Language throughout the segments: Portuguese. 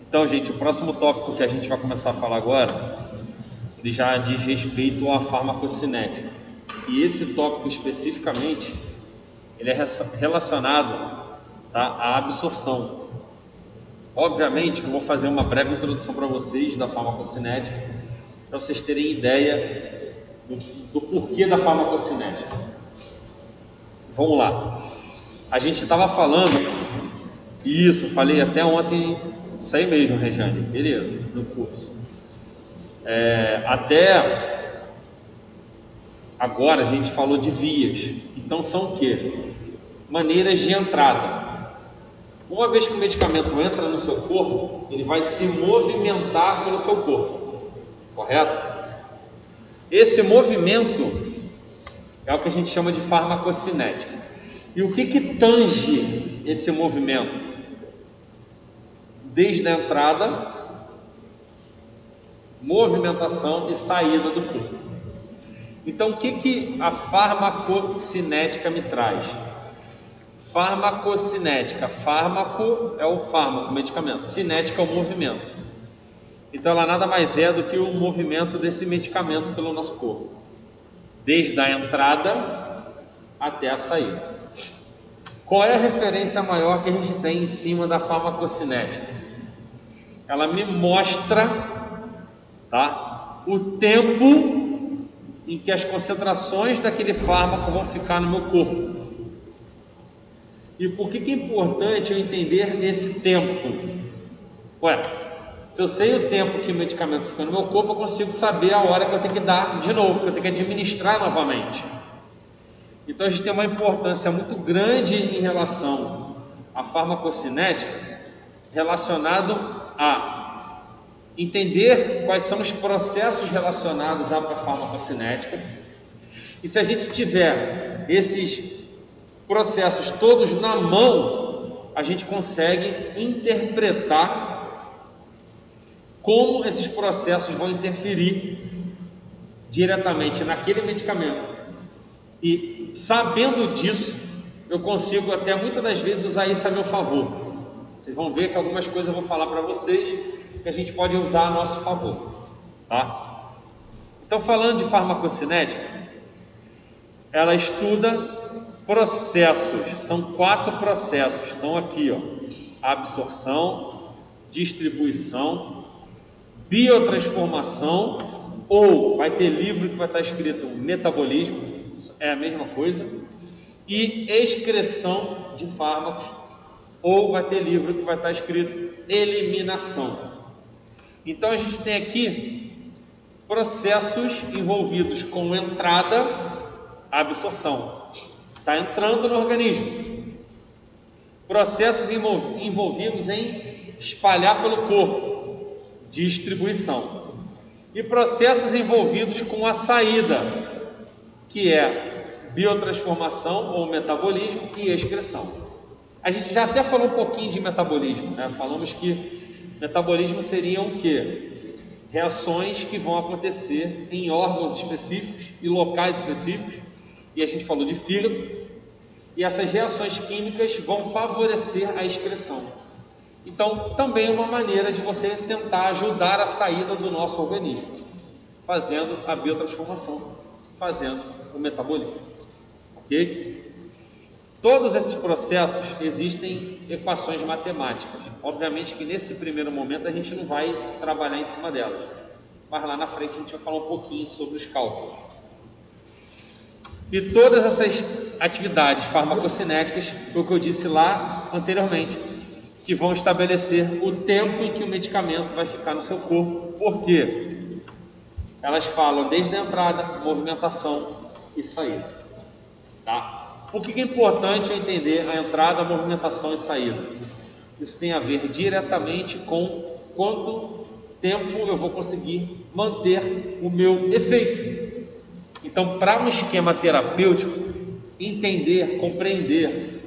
Então, gente, o próximo tópico que a gente vai começar a falar agora, ele já diz respeito à farmacocinética. E esse tópico especificamente, ele é relacionado, tá, à absorção. Obviamente que eu vou fazer uma breve introdução para vocês da farmacocinética, para vocês terem ideia do porquê da farmacocinética. Vamos lá. A gente estava falando, isso, falei até ontem, isso aí mesmo, Rejane, beleza, no curso. Até agora a gente falou de vias. Então são o quê? Maneiras de entrada. Uma vez que o medicamento entra no seu corpo, ele vai se movimentar pelo seu corpo, correto? Esse movimento é o que a gente chama de farmacocinética. E o que tange esse movimento? Desde a entrada, movimentação e saída do corpo. Então, o que a farmacocinética me traz? Farmacocinética, fármaco é o fármaco, o medicamento, cinética é o movimento. Então ela nada mais é do que o movimento desse medicamento pelo nosso corpo, desde a entrada até a saída. Qual é a referência maior que a gente tem em cima da farmacocinética? Ela me mostra, tá, o tempo em que as concentrações daquele fármaco vão ficar no meu corpo. E por que é importante eu entender esse tempo? Se eu sei o tempo que o medicamento fica no meu corpo, eu consigo saber a hora que eu tenho que dar de novo, que eu tenho que administrar novamente. Então a gente tem uma importância muito grande em relação à farmacocinética, relacionado a entender quais são os processos relacionados à farmacocinética. E se a gente tiver esses processos todos na mão, a gente consegue interpretar como esses processos vão interferir diretamente naquele medicamento. E sabendo disso, eu consigo até muitas das vezes usar isso a meu favor. Vocês vão ver que algumas coisas eu vou falar para vocês que a gente pode usar a nosso favor, tá? Então, falando de farmacocinética, ela estuda processos, são 4 processos, estão aqui, ó: absorção, distribuição, biotransformação, ou vai ter livro que vai estar escrito metabolismo, é a mesma coisa, e excreção de fármacos, ou vai ter livro que vai estar escrito eliminação. Então a gente tem aqui processos envolvidos com entrada, absorção, está entrando no organismo. Processos envolvidos em espalhar pelo corpo, distribuição. E processos envolvidos com a saída, que é biotransformação ou metabolismo e excreção. A gente já até falou um pouquinho de metabolismo, né? Falamos que metabolismo seriam o quê? Reações que vão acontecer em órgãos específicos e locais específicos, e a gente falou de fígado, e essas reações químicas vão favorecer a excreção. Então, também é uma maneira de você tentar ajudar a saída do nosso organismo, fazendo a biotransformação, fazendo o metabolismo, ok? Todos esses processos existem equações matemáticas. Obviamente que nesse primeiro momento a gente não vai trabalhar em cima delas, mas lá na frente a gente vai falar um pouquinho sobre os cálculos. E todas essas atividades farmacocinéticas, foi o que eu disse lá anteriormente, que vão estabelecer o tempo em que o medicamento vai ficar no seu corpo. Por quê? Elas falam desde a entrada, movimentação e saída, tá? Por que é importante eu entender a entrada, a movimentação e saída? Isso tem a ver diretamente com quanto tempo eu vou conseguir manter o meu efeito. Então, para um esquema terapêutico, entender, compreender,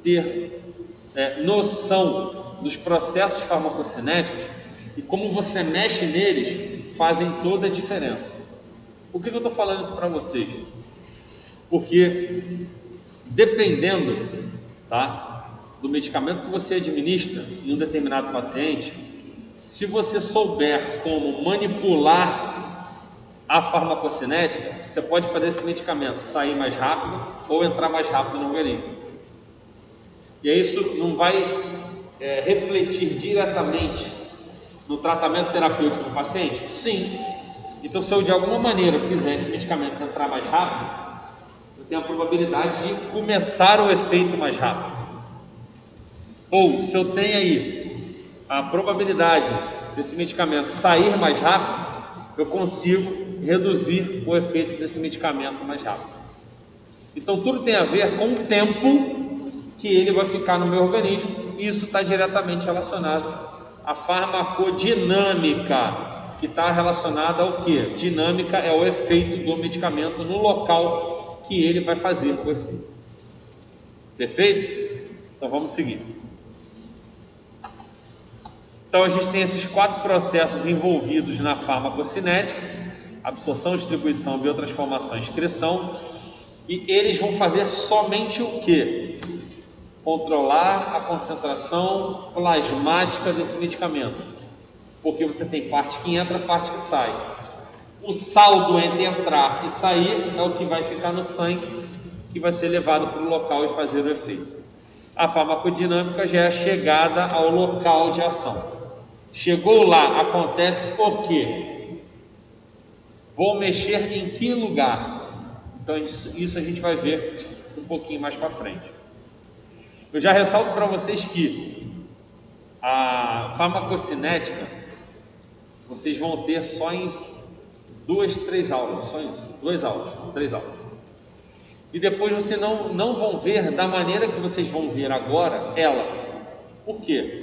ter noção dos processos farmacocinéticos e como você mexe neles, fazem toda a diferença. Por que eu estou falando isso para vocês? Porque dependendo, tá, do medicamento que você administra em um determinado paciente, Se você souber como manipular a farmacocinética, você pode fazer esse medicamento sair mais rápido ou entrar mais rápido no organismo. E aí isso não vai refletir diretamente no tratamento terapêutico do paciente? Sim. Então, se eu de alguma maneira fizer esse medicamento entrar mais rápido, eu tenho a probabilidade de começar o efeito mais rápido. Ou, se eu tenho aí a probabilidade desse medicamento sair mais rápido, eu consigo reduzir o efeito desse medicamento mais rápido. Então, tudo tem a ver com o tempo que ele vai ficar no meu organismo, e isso está diretamente relacionado à farmacodinâmica, que está relacionada ao que? Dinâmica é o efeito do medicamento no local que ele vai fazer o efeito. Perfeito? Então vamos seguir. Então a gente tem esses 4 processos envolvidos na farmacocinética: absorção, distribuição, biotransformação e excreção. E eles vão fazer somente o que? Controlar a concentração plasmática desse medicamento. Porque você tem parte que entra, parte que sai. O saldo entre entrar e sair é o que vai ficar no sangue, que vai ser levado para o local e fazer o efeito. A farmacodinâmica já é a chegada ao local de ação. Chegou lá, acontece o quê? Vou mexer em que lugar? Então isso a gente vai ver um pouquinho mais para frente. Eu já ressalto para vocês que a farmacocinética vocês vão ter só em 2, 3 aulas, só isso, 2 aulas, 3 aulas. E depois vocês não vão ver da maneira que vocês vão ver agora ela. Por quê?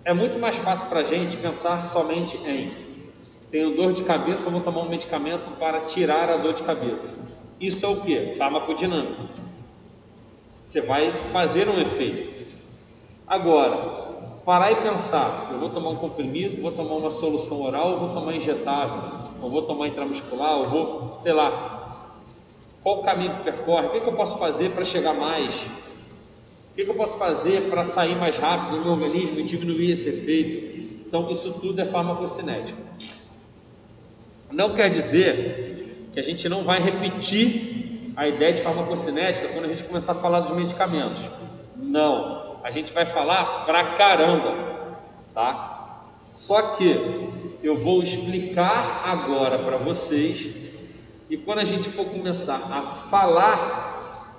É muito mais fácil para a gente pensar somente em: tenho dor de cabeça, vou tomar um medicamento para tirar a dor de cabeça. Isso é o que? Farmacodinâmica. Você vai fazer um efeito. Agora, parar e pensar: eu vou tomar um comprimido, vou tomar uma solução oral, vou tomar injetável, ou vou tomar intramuscular, ou vou, sei lá, qual o caminho que percorre, o que eu posso fazer para chegar mais, o que eu posso fazer para sair mais rápido do meu organismo e diminuir esse efeito. Então isso tudo é farmacocinética. Não quer dizer que a gente não vai repetir a ideia de farmacocinética quando a gente começar a falar dos medicamentos. Não. A gente vai falar pra caramba, tá? Só que eu vou explicar agora para vocês, e quando a gente for começar a falar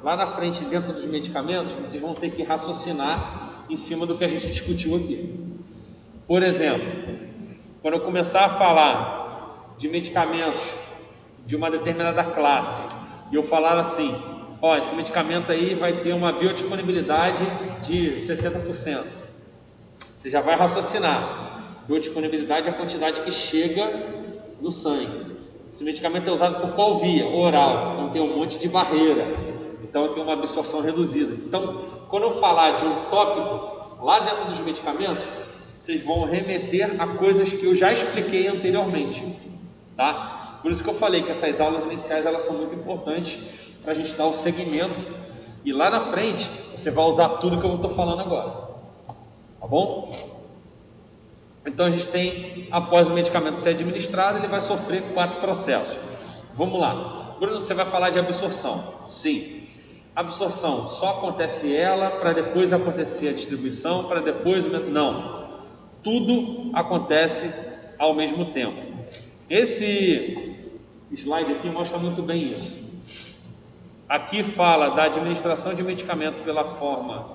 lá na frente dentro dos medicamentos, vocês vão ter que raciocinar em cima do que a gente discutiu aqui. Por exemplo, quando eu começar a falar de medicamentos de uma determinada classe, e eu falar assim: ó, esse medicamento aí vai ter uma biodisponibilidade de 60%. Você já vai raciocinar. Biodisponibilidade é a quantidade que chega no sangue. Esse medicamento é usado por qual via? Oral. Então tem um monte de barreira. Então tem uma absorção reduzida. Então, quando eu falar de um tópico lá dentro dos medicamentos, vocês vão remeter a coisas que eu já expliquei anteriormente, tá? Por isso que eu falei que essas aulas iniciais elas são muito importantes para a gente dar o segmento, e lá na frente você vai usar tudo que eu estou falando agora, tá bom? Então a gente tem, após o medicamento ser administrado, ele vai sofrer 4 processos. Vamos lá. Bruno, você vai falar de absorção. Sim. Absorção, só acontece ela para depois acontecer a distribuição, para depois o... Não. Tudo acontece ao mesmo tempo. Esse slide aqui mostra muito bem isso. Aqui fala da administração de medicamento pela forma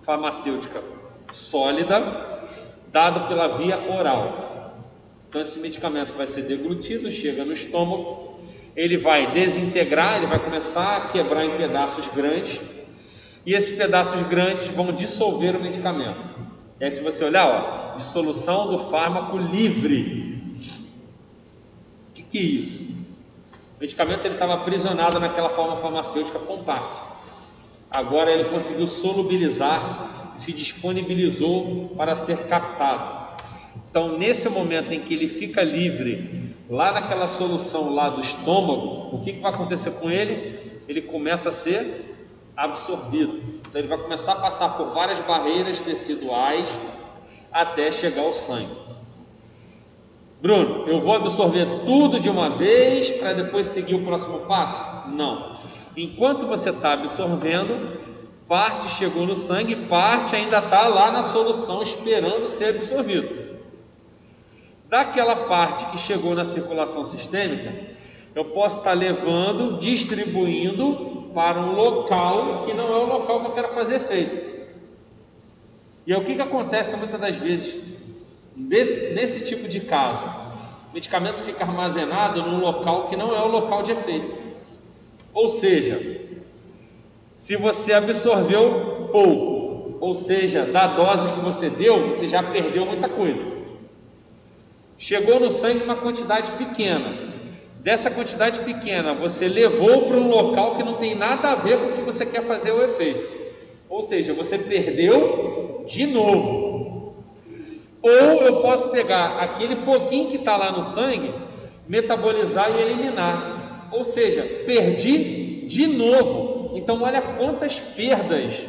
farmacêutica sólida, dado pela via oral. Então esse medicamento vai ser deglutido, chega no estômago, ele vai desintegrar, ele vai começar a quebrar em pedaços grandes, e esses pedaços grandes vão dissolver o medicamento. E aí se você olhar, ó, dissolução do fármaco livre. O que é isso? O medicamento estava aprisionado naquela forma farmacêutica compacta. Agora ele conseguiu solubilizar, se disponibilizou para ser captado. Então, nesse momento em que ele fica livre, lá naquela solução lá do estômago, o que vai acontecer com ele? Ele começa a ser absorvido. Então, ele vai começar a passar por várias barreiras teciduais, até chegar ao sangue. Bruno, eu vou absorver tudo de uma vez para depois seguir o próximo passo? Não. Enquanto você está absorvendo, parte chegou no sangue, parte ainda está lá na solução esperando ser absorvido. Daquela parte que chegou na circulação sistêmica, eu posso estar levando, distribuindo para um local que não é o local que eu quero fazer efeito. E é o que acontece muitas das vezes nesse tipo de caso. O medicamento fica armazenado num local que não é o local de efeito. Ou seja, se você absorveu pouco, ou seja, da dose que você deu, você já perdeu muita coisa. Chegou no sangue uma quantidade pequena. Dessa quantidade pequena, você levou para um local que não tem nada a ver com o que você quer fazer o efeito. Ou seja, você perdeu de novo. Ou eu posso pegar aquele pouquinho que está lá no sangue, metabolizar e eliminar. Ou seja, perdi de novo. Então, olha quantas perdas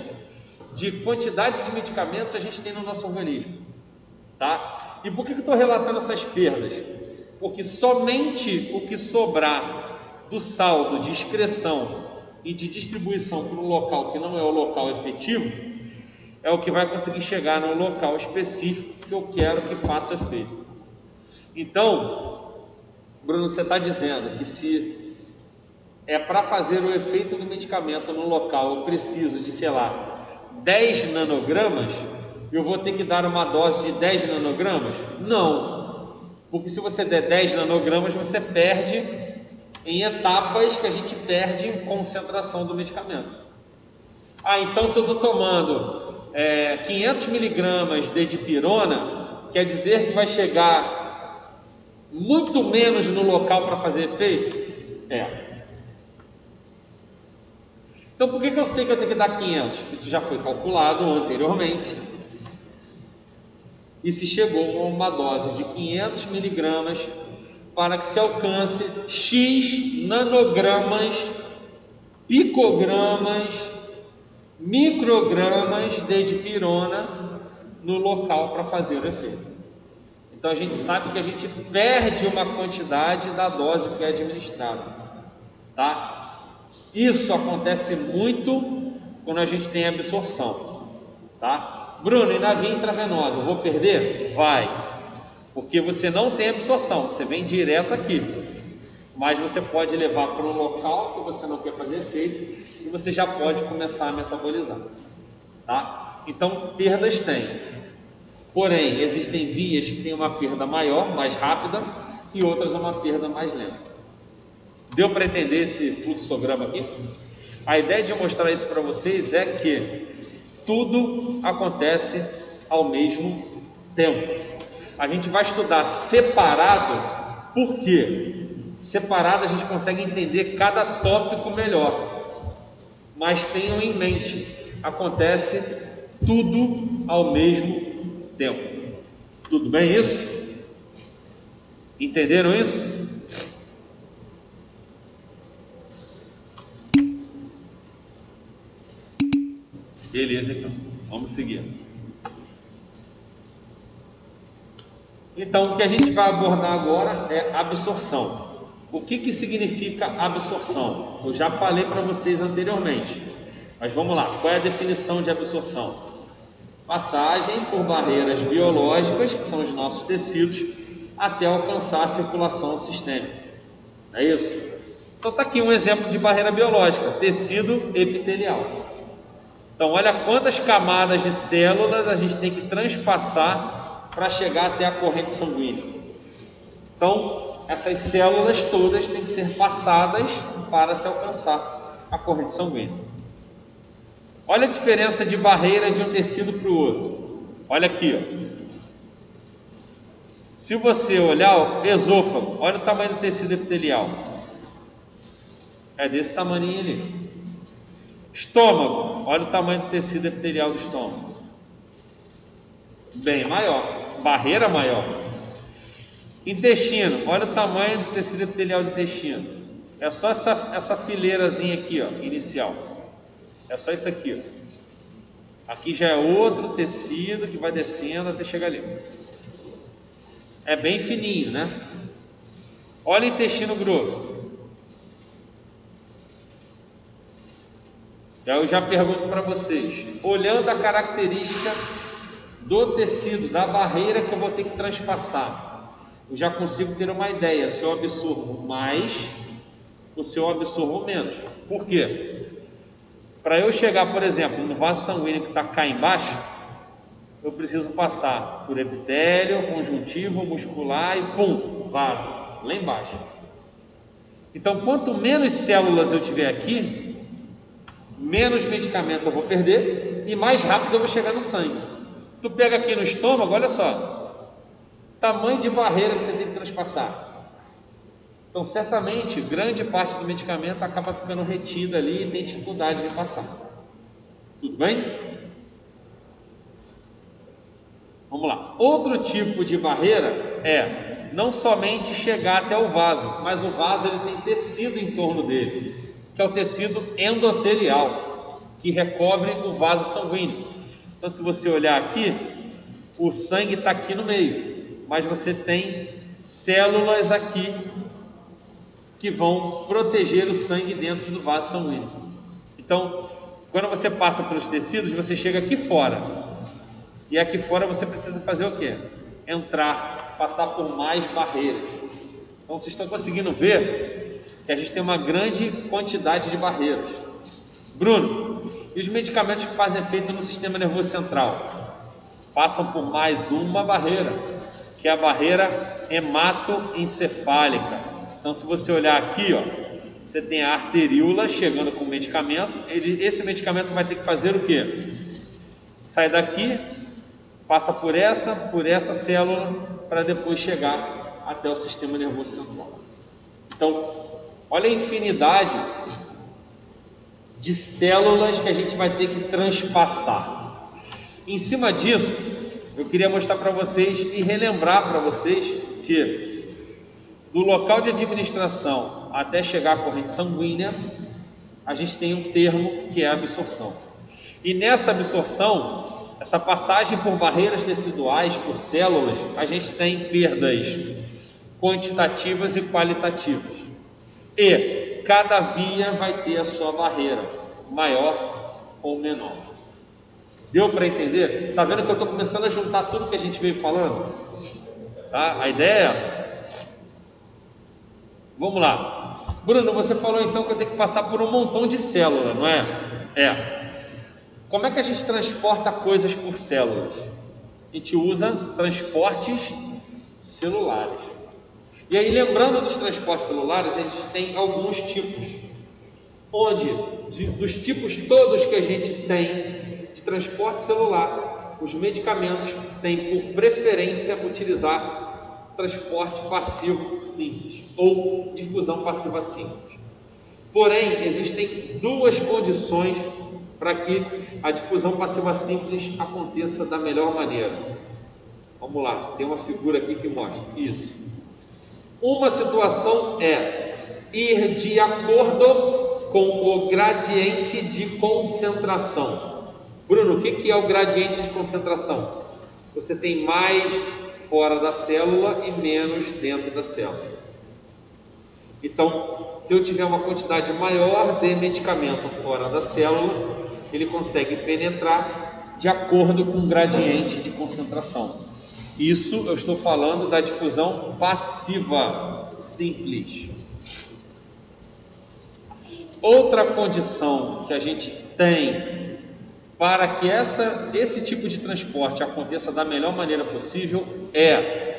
de quantidade de medicamentos a gente tem no nosso organismo. Tá? E por que eu estou relatando essas perdas? Porque somente o que sobrar do saldo de excreção e de distribuição para um local que não é o local efetivo é o que vai conseguir chegar no local específico que eu quero que faça efeito. Então, Bruno, você está dizendo que se é para fazer o efeito do medicamento no local eu preciso de, sei lá, 10 nanogramas, eu vou ter que dar uma dose de 10 nanogramas? Não. Porque se você der 10 nanogramas, você perde em etapas que a gente perde em concentração do medicamento. Então se eu estou tomando 500 miligramas de dipirona, quer dizer que vai chegar muito menos no local para fazer efeito? Então por que eu sei que eu tenho que dar 500? Isso já foi calculado anteriormente. E se chegou a uma dose de 500 miligramas para que se alcance X nanogramas, picogramas, microgramas de dipirona no local para fazer o efeito. Então a gente sabe que a gente perde uma quantidade da dose que é administrada, tá? Isso acontece muito quando a gente tem absorção, tá? Bruno, e na via intravenosa, vou perder? Vai, porque você não tem absorção, você vem direto aqui, mas você pode levar para um local que você não quer fazer efeito e você já pode começar a metabolizar, tá? Então, perdas tem, porém, existem vias que têm uma perda maior, mais rápida, e outras uma perda mais lenta. Deu para entender esse fluxograma aqui? A ideia de eu mostrar isso para vocês é que tudo acontece ao mesmo tempo. A gente vai estudar separado, por quê? Separado a gente consegue entender cada tópico melhor. Mas tenham em mente, acontece tudo ao mesmo tempo. Tudo bem isso? Entenderam isso? Beleza, então, vamos seguir. Então, o que a gente vai abordar agora é absorção. O que significa absorção? Eu já falei para vocês anteriormente, mas vamos lá. Qual é a definição de absorção? Passagem por barreiras biológicas, que são os nossos tecidos, até alcançar a circulação sistêmica. É isso? Então está aqui um exemplo de barreira biológica, tecido epitelial. Então olha quantas camadas de células a gente tem que transpassar para chegar até a corrente sanguínea. Então essas células todas têm que ser passadas para se alcançar a corrente sanguínea. Olha a diferença de barreira de um tecido para o outro. Olha aqui, ó. Se você olhar o esôfago, olha o tamanho do tecido epitelial. É desse tamanho ali. Estômago, olha o tamanho do tecido epitelial do estômago. Bem maior, barreira maior. Intestino, olha o tamanho do tecido epitelial do intestino. É só essa fileirazinha aqui, ó, inicial. É só isso aqui, ó. Aqui já é outro tecido que vai descendo até chegar ali. É bem fininho, né? Olha o intestino grosso. Eu já pergunto para vocês, olhando a característica do tecido, da barreira que eu vou ter que transpassar, eu já consigo ter uma ideia se eu absorvo mais ou se eu absorvo menos. Por quê? Para eu chegar, por exemplo, no vaso sanguíneo que está cá embaixo, eu preciso passar por epitélio, conjuntivo, muscular e pum, vaso, lá embaixo. Então, quanto menos células eu tiver aqui, menos medicamento eu vou perder e mais rápido eu vou chegar no sangue. Se tu pega aqui no estômago, olha só, tamanho de barreira que você tem que transpassar. Então, certamente, grande parte do medicamento acaba ficando retida ali e tem dificuldade de passar. Tudo bem? Vamos lá. Outro tipo de barreira é não somente chegar até o vaso, mas o vaso ele tem tecido em torno dele, que é o tecido endotelial, que recobre o vaso sanguíneo. Então, se você olhar aqui, o sangue está aqui no meio, mas você tem células aqui que vão proteger o sangue dentro do vaso sanguíneo. Então, quando você passa pelos tecidos, você chega aqui fora. E aqui fora você precisa fazer o quê? Entrar, passar por mais barreiras. Então, vocês estão conseguindo ver que a gente tem uma grande quantidade de barreiras. Bruno, e os medicamentos que fazem efeito no sistema nervoso central? Passam por mais uma barreira, que é a barreira hematoencefálica. Então, se você olhar aqui, ó, você tem a arteríola chegando com o medicamento. Esse medicamento vai ter que fazer o quê? Sai daqui, passa por essa célula, para depois chegar até o sistema nervoso central. Então, olha a infinidade de células que a gente vai ter que transpassar. Em cima disso, eu queria mostrar para vocês e relembrar para vocês que do local de administração até chegar à corrente sanguínea, a gente tem um termo que é a absorção. E nessa absorção, essa passagem por barreiras teciduais, por células, a gente tem perdas quantitativas e qualitativas. E cada via vai ter a sua barreira, maior ou menor. Deu para entender? Está vendo que eu estou começando a juntar tudo que a gente veio falando? Tá? A ideia é essa. Vamos lá. Bruno, você falou então que eu tenho que passar por um montão de células, não é? É. Como é que a gente transporta coisas por células? A gente usa transportes celulares. E aí, lembrando dos transportes celulares, a gente tem alguns tipos. Onde, dos tipos todos que a gente tem de transporte celular, os medicamentos têm por preferência utilizar transporte passivo simples ou difusão passiva simples. Porém, existem duas condições para que a difusão passiva simples aconteça da melhor maneira. Vamos lá, tem uma figura aqui que mostra isso. Uma situação é ir de acordo com o gradiente de concentração. Bruno, o que é o gradiente de concentração? Você tem mais fora da célula e menos dentro da célula. Então, se eu tiver uma quantidade maior de medicamento fora da célula, ele consegue penetrar de acordo com o gradiente de concentração. Isso eu estou falando da difusão passiva simples. Outra condição que a gente tem para que esse tipo de transporte aconteça da melhor maneira possível é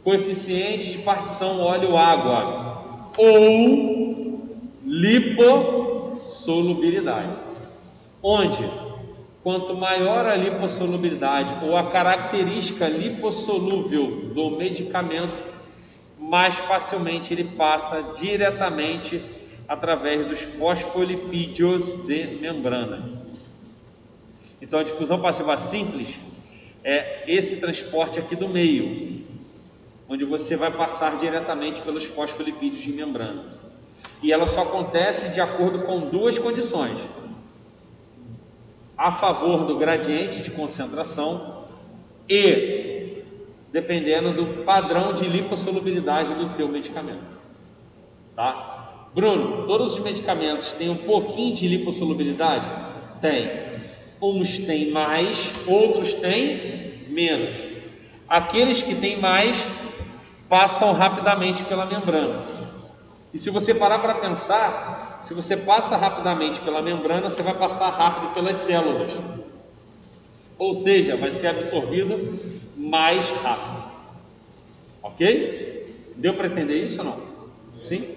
coeficiente de partição óleo-água ou lipossolubilidade, onde quanto maior a lipossolubilidade ou a característica lipossolúvel do medicamento, mais facilmente ele passa diretamente através dos fosfolipídios de membrana. Então, a difusão passiva simples é esse transporte aqui do meio, onde você vai passar diretamente pelos fosfolipídios de membrana. E ela só acontece de acordo com duas condições. a favor do gradiente de concentração e dependendo do padrão de lipossolubilidade do teu medicamento, tá? Bruno, todos os medicamentos têm um pouquinho de lipossolubilidade? Tem. Uns têm mais, outros têm menos. Aqueles que têm mais passam rapidamente pela membrana. E se você parar para pensar, se você passa rapidamente pela membrana, você vai passar rápido pelas células. Ou seja, vai ser absorvido mais rápido. Ok? Deu para entender isso ou não? Sim?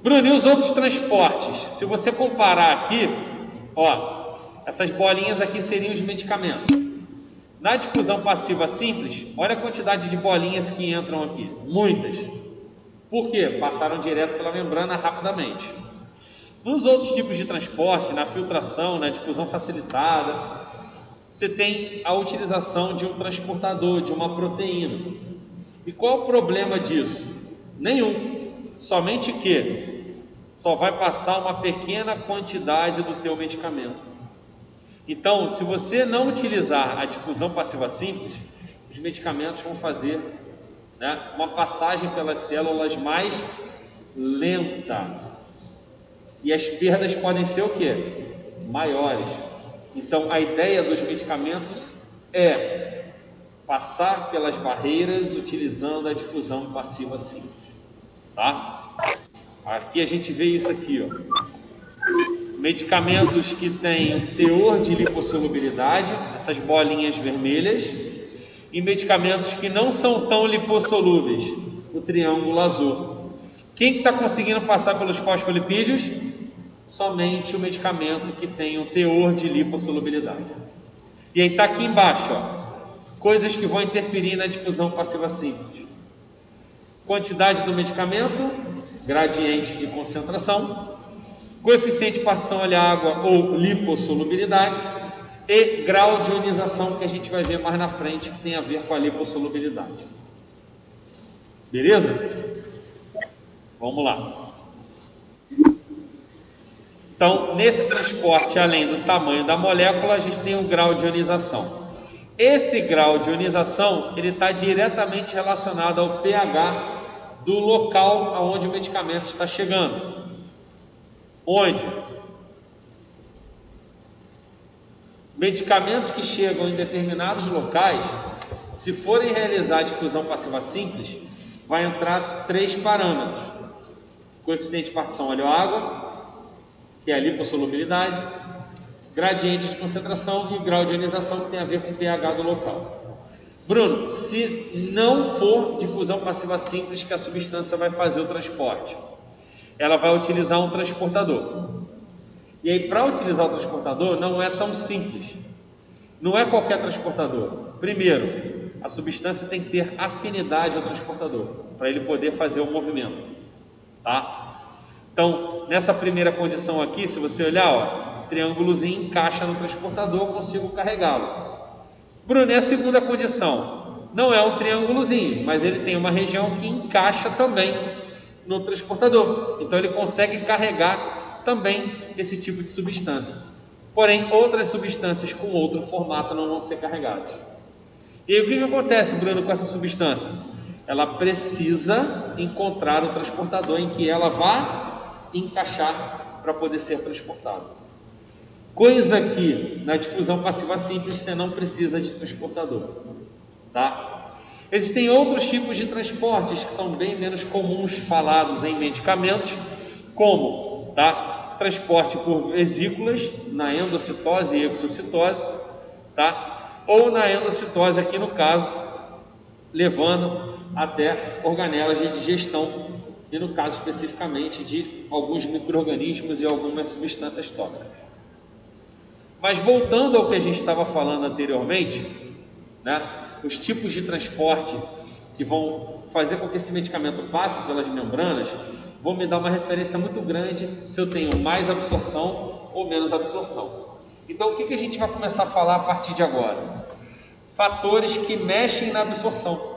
Bruno, e os outros transportes? Se você comparar aqui, ó, essas bolinhas aqui seriam os medicamentos. Na difusão passiva simples, olha a quantidade de bolinhas que entram aqui. Muitas. Por quê? Passaram direto pela membrana rapidamente. Nos outros tipos de transporte, na filtração, na difusão facilitada, você tem a utilização de um transportador, de uma proteína. E qual o problema disso? Nenhum. Somente que só vai passar uma pequena quantidade do teu medicamento. Então, se você não utilizar a difusão passiva simples, os medicamentos vão fazer, né, uma passagem pelas células mais lenta. E as perdas podem ser o quê? Maiores. Então, a ideia dos medicamentos é passar pelas barreiras utilizando a difusão passiva simples, tá? Aqui a gente vê isso aqui, ó. Medicamentos que têm um teor de lipossolubilidade, essas bolinhas vermelhas, e medicamentos que não são tão lipossolúveis, o triângulo azul. Quem está conseguindo passar pelos fosfolipídios? Somente o medicamento que tem um teor de lipossolubilidade. E aí está aqui embaixo, ó, coisas que vão interferir na difusão passiva simples: quantidade do medicamento, gradiente de concentração, coeficiente de partição olha-água ou lipossolubilidade e grau de ionização, que a gente vai ver mais na frente, que tem a ver com a lipossolubilidade. Beleza? Vamos lá. Então, nesse transporte, além do tamanho da molécula, a gente tem o grau de ionização. Esse grau de ionização, ele está diretamente relacionado ao pH do local aonde o medicamento está chegando. Onde medicamentos que chegam em determinados locais, se forem realizar a difusão passiva simples, vai entrar 3 parâmetros: coeficiente de partição óleo-água, que é a lipossolubilidade, gradiente de concentração e grau de ionização, que tem a ver com o pH do local. Bruno, se não for difusão passiva simples que a substância vai fazer o transporte, ela vai utilizar um transportador. E aí, para utilizar o transportador, não é tão simples. Não é qualquer transportador. Primeiro, a substância tem que ter afinidade ao transportador, para ele poder fazer o movimento, tá? Então, nessa primeira condição aqui, se você olhar, ó, triângulozinho encaixa no transportador, eu consigo carregá-lo. Bruno, é a segunda condição. Não é um triângulozinho, mas ele tem uma região que encaixa também no transportador. Então, ele consegue carregar também esse tipo de substância. Porém, outras substâncias com outro formato não vão ser carregadas. E aí, o que acontece, Bruno, com essa substância? Ela precisa encontrar o transportador em que ela vá encaixar para poder ser transportado. Coisa que na difusão passiva simples você não precisa de transportador, tá? Existem outros tipos de transportes que são bem menos comuns falados em medicamentos, como, tá, transporte por vesículas na endocitose e exocitose, tá? Ou na endocitose aqui no caso, levando até organelas de digestão, e no caso especificamente de alguns micro-organismos e algumas substâncias tóxicas. Mas voltando ao que a gente estava falando anteriormente, né, os tipos de transporte que vão fazer com que esse medicamento passe pelas membranas vão me dar uma referência muito grande se eu tenho mais absorção ou menos absorção. Então, o que a gente vai começar a falar a partir de agora? Fatores que mexem na absorção.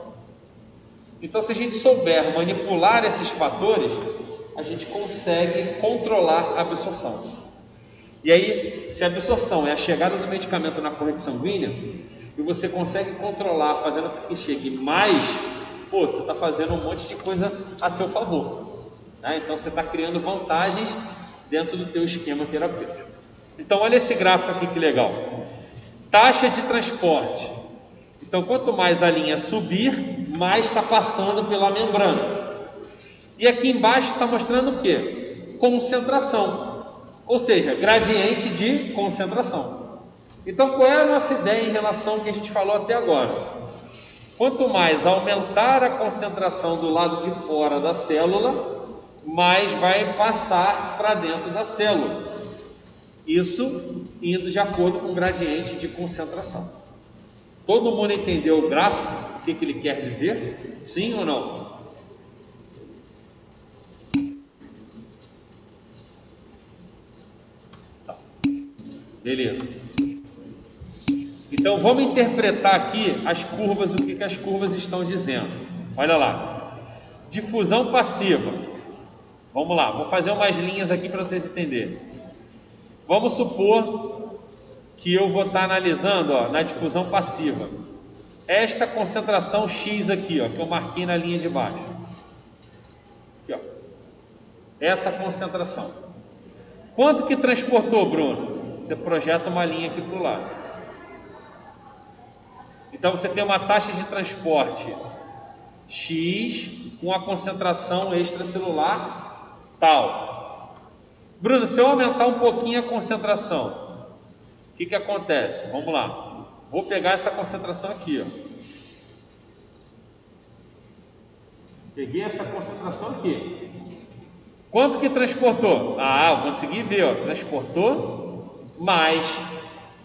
Então, se a gente souber manipular esses fatores, a gente consegue controlar a absorção. E aí, se a absorção é a chegada do medicamento na corrente sanguínea, e você consegue controlar, fazendo com que chegue mais, pô, você está fazendo um monte de coisa a seu favor, né? Então você está criando vantagens dentro do teu esquema terapêutico. Então olha esse gráfico aqui que legal. Taxa de transporte. Então quanto mais a linha subir, mais está passando pela membrana. E aqui embaixo está mostrando o quê? Concentração. Ou seja, gradiente de concentração. Então qual é a nossa ideia em relação ao que a gente falou até agora? Quanto mais aumentar a concentração do lado de fora da célula, mais vai passar para dentro da célula. Isso indo de acordo com o gradiente de concentração. Todo mundo entendeu o gráfico? O que ele quer dizer? Sim ou não? Tá. Beleza. Então vamos interpretar aqui as curvas, o que as curvas estão dizendo. Olha lá. Difusão passiva. Vamos lá, vou fazer umas linhas aqui para vocês entenderem. Vamos supor que eu vou estar analisando, ó, na difusão passiva, esta concentração X aqui, ó, que eu marquei na linha de baixo. Aqui, ó. Essa concentração. Quanto que transportou, Bruno? Você projeta uma linha aqui para o lado. Então você tem uma taxa de transporte X com a concentração extracelular tal. Bruno, se eu aumentar um pouquinho a concentração, o que acontece? Vamos lá. Vou pegar essa concentração aqui, ó. Peguei essa concentração aqui. Quanto que transportou? Ah, eu consegui ver, ó. Transportou mais.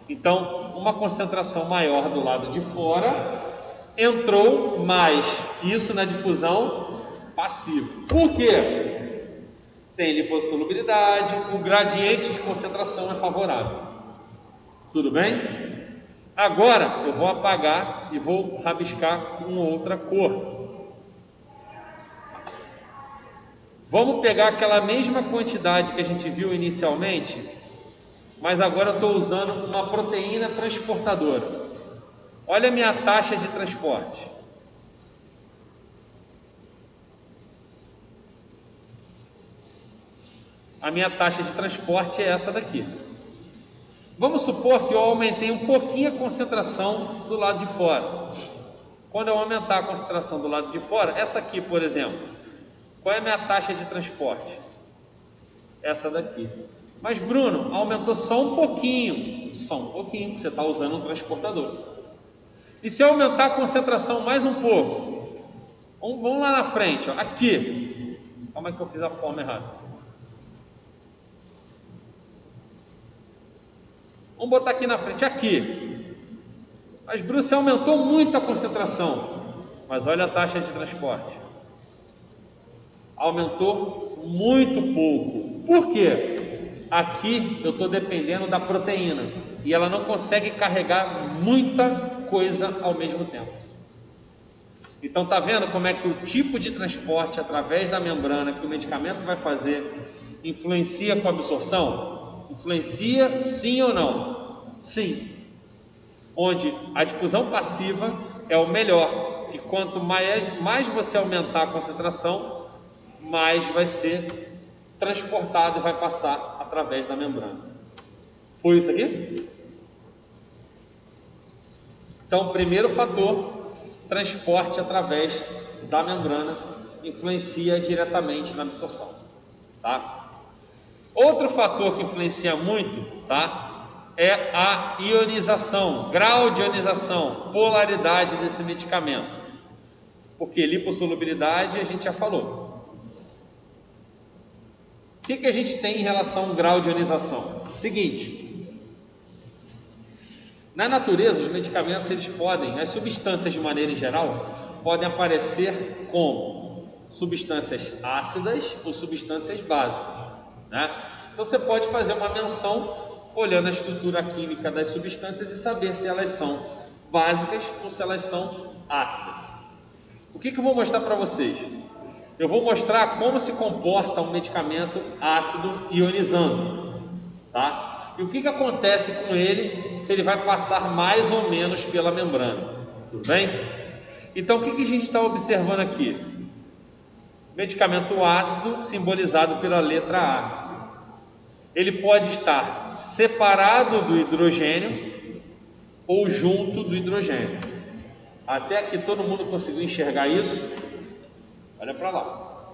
Então, uma concentração maior do lado de fora entrou mais. Isso na difusão passiva. Por quê? Tem lipossolubilidade, o gradiente de concentração é favorável. Tudo bem? Agora eu vou apagar e vou rabiscar com outra cor. Vamos pegar aquela mesma quantidade que a gente viu inicialmente, mas agora eu estou usando uma proteína transportadora. Olha a minha taxa de transporte. A minha taxa de transporte é essa daqui. Vamos supor que eu aumentei um pouquinho a concentração do lado de fora. Quando eu aumentar a concentração do lado de fora, essa aqui, por exemplo, qual é a minha taxa de transporte? Essa daqui. Mas Bruno, aumentou só um pouquinho, porque você está usando um transportador. E se eu aumentar a concentração mais um pouco? Vamos lá na frente, ó, aqui. Calma aí que eu fiz a forma errada. Vamos botar aqui na frente, aqui. Mas Bruno, você aumentou muito a concentração. Mas olha a taxa de transporte. Aumentou muito pouco. Por quê? Aqui eu estou dependendo da proteína e ela não consegue carregar muita coisa ao mesmo tempo. Então tá vendo como é que o tipo de transporte através da membrana que o medicamento vai fazer influencia com a absorção? Influencia sim ou não? Sim. Onde a difusão passiva é o melhor, que quanto mais você aumentar a concentração, mais vai ser transportado e vai passar através da membrana. Foi isso aqui? Então, primeiro fator, transporte através da membrana, influencia diretamente na absorção, tá? Outro fator que influencia muito, tá? É a ionização, grau de ionização, polaridade desse medicamento. Porque lipossolubilidade a gente já falou. O que a gente tem em relação ao grau de ionização? Seguinte, na natureza os medicamentos eles podem, as substâncias de maneira geral, podem aparecer como substâncias ácidas ou substâncias básicas, né? Então você pode fazer uma menção olhando a estrutura química das substâncias e saber se elas são básicas ou se elas são ácidas. O que eu vou mostrar para vocês? Eu vou mostrar como se comporta um medicamento ácido ionizando, tá? E o que acontece com ele se ele vai passar mais ou menos pela membrana? Tudo bem? Então o que a gente está observando aqui? Medicamento ácido simbolizado pela letra A. Ele pode estar separado do hidrogênio ou junto do hidrogênio. Até aqui todo mundo conseguiu enxergar isso? Olha para lá.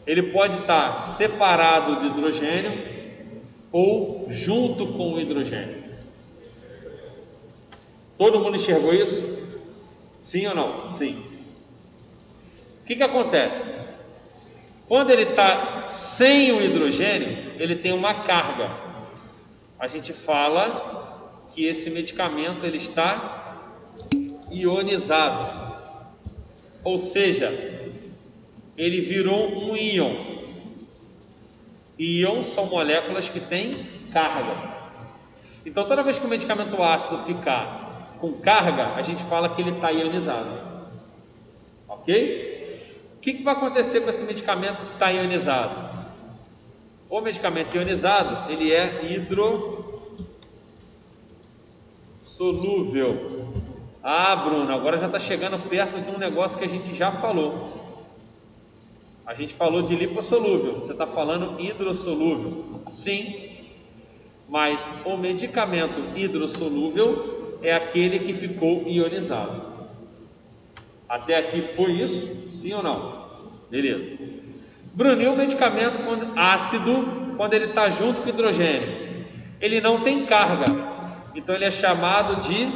Ele pode estar separado do hidrogênio ou junto com o hidrogênio. Todo mundo enxergou isso? Sim ou não? Sim. O que acontece? Quando ele está sem o hidrogênio, ele tem uma carga. A gente fala que esse medicamento ele está ionizado. Ou seja, ele virou um íon. Íons são moléculas que têm carga. Então, toda vez que o medicamento ácido ficar com carga, a gente fala que ele está ionizado. Ok? O que vai acontecer com esse medicamento que está ionizado? O medicamento ionizado, ele é hidrossolúvel. Ah, Bruno, agora já está chegando perto de um negócio que a gente já falou. A gente falou de lipossolúvel, você está falando hidrossolúvel. Sim, mas o medicamento hidrossolúvel é aquele que ficou ionizado. Até aqui foi isso? Sim ou não? Beleza. Bruno, e o medicamento ácido, quando ele está junto com o hidrogênio? Ele não tem carga, então ele é chamado de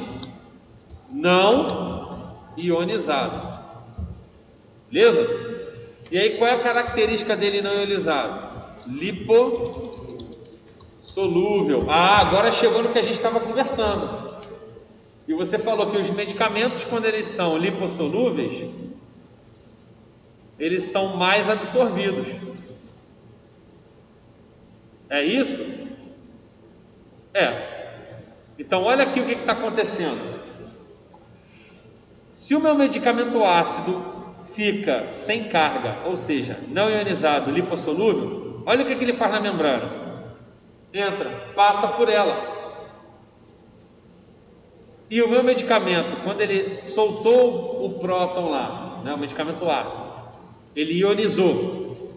não ionizado. Beleza? E aí qual é a característica dele não ionizado? Lipossolúvel. Ah, agora chegou no que a gente estava conversando. E você falou que os medicamentos, quando eles são lipossolúveis, eles são mais absorvidos. É isso? É. Então olha aqui o que está acontecendo. Se o meu medicamento ácido fica sem carga, ou seja, não ionizado, lipossolúvel, olha o que ele faz na membrana. Entra, passa por ela. E o meu medicamento, quando ele soltou o próton lá, né, o medicamento ácido, ele ionizou,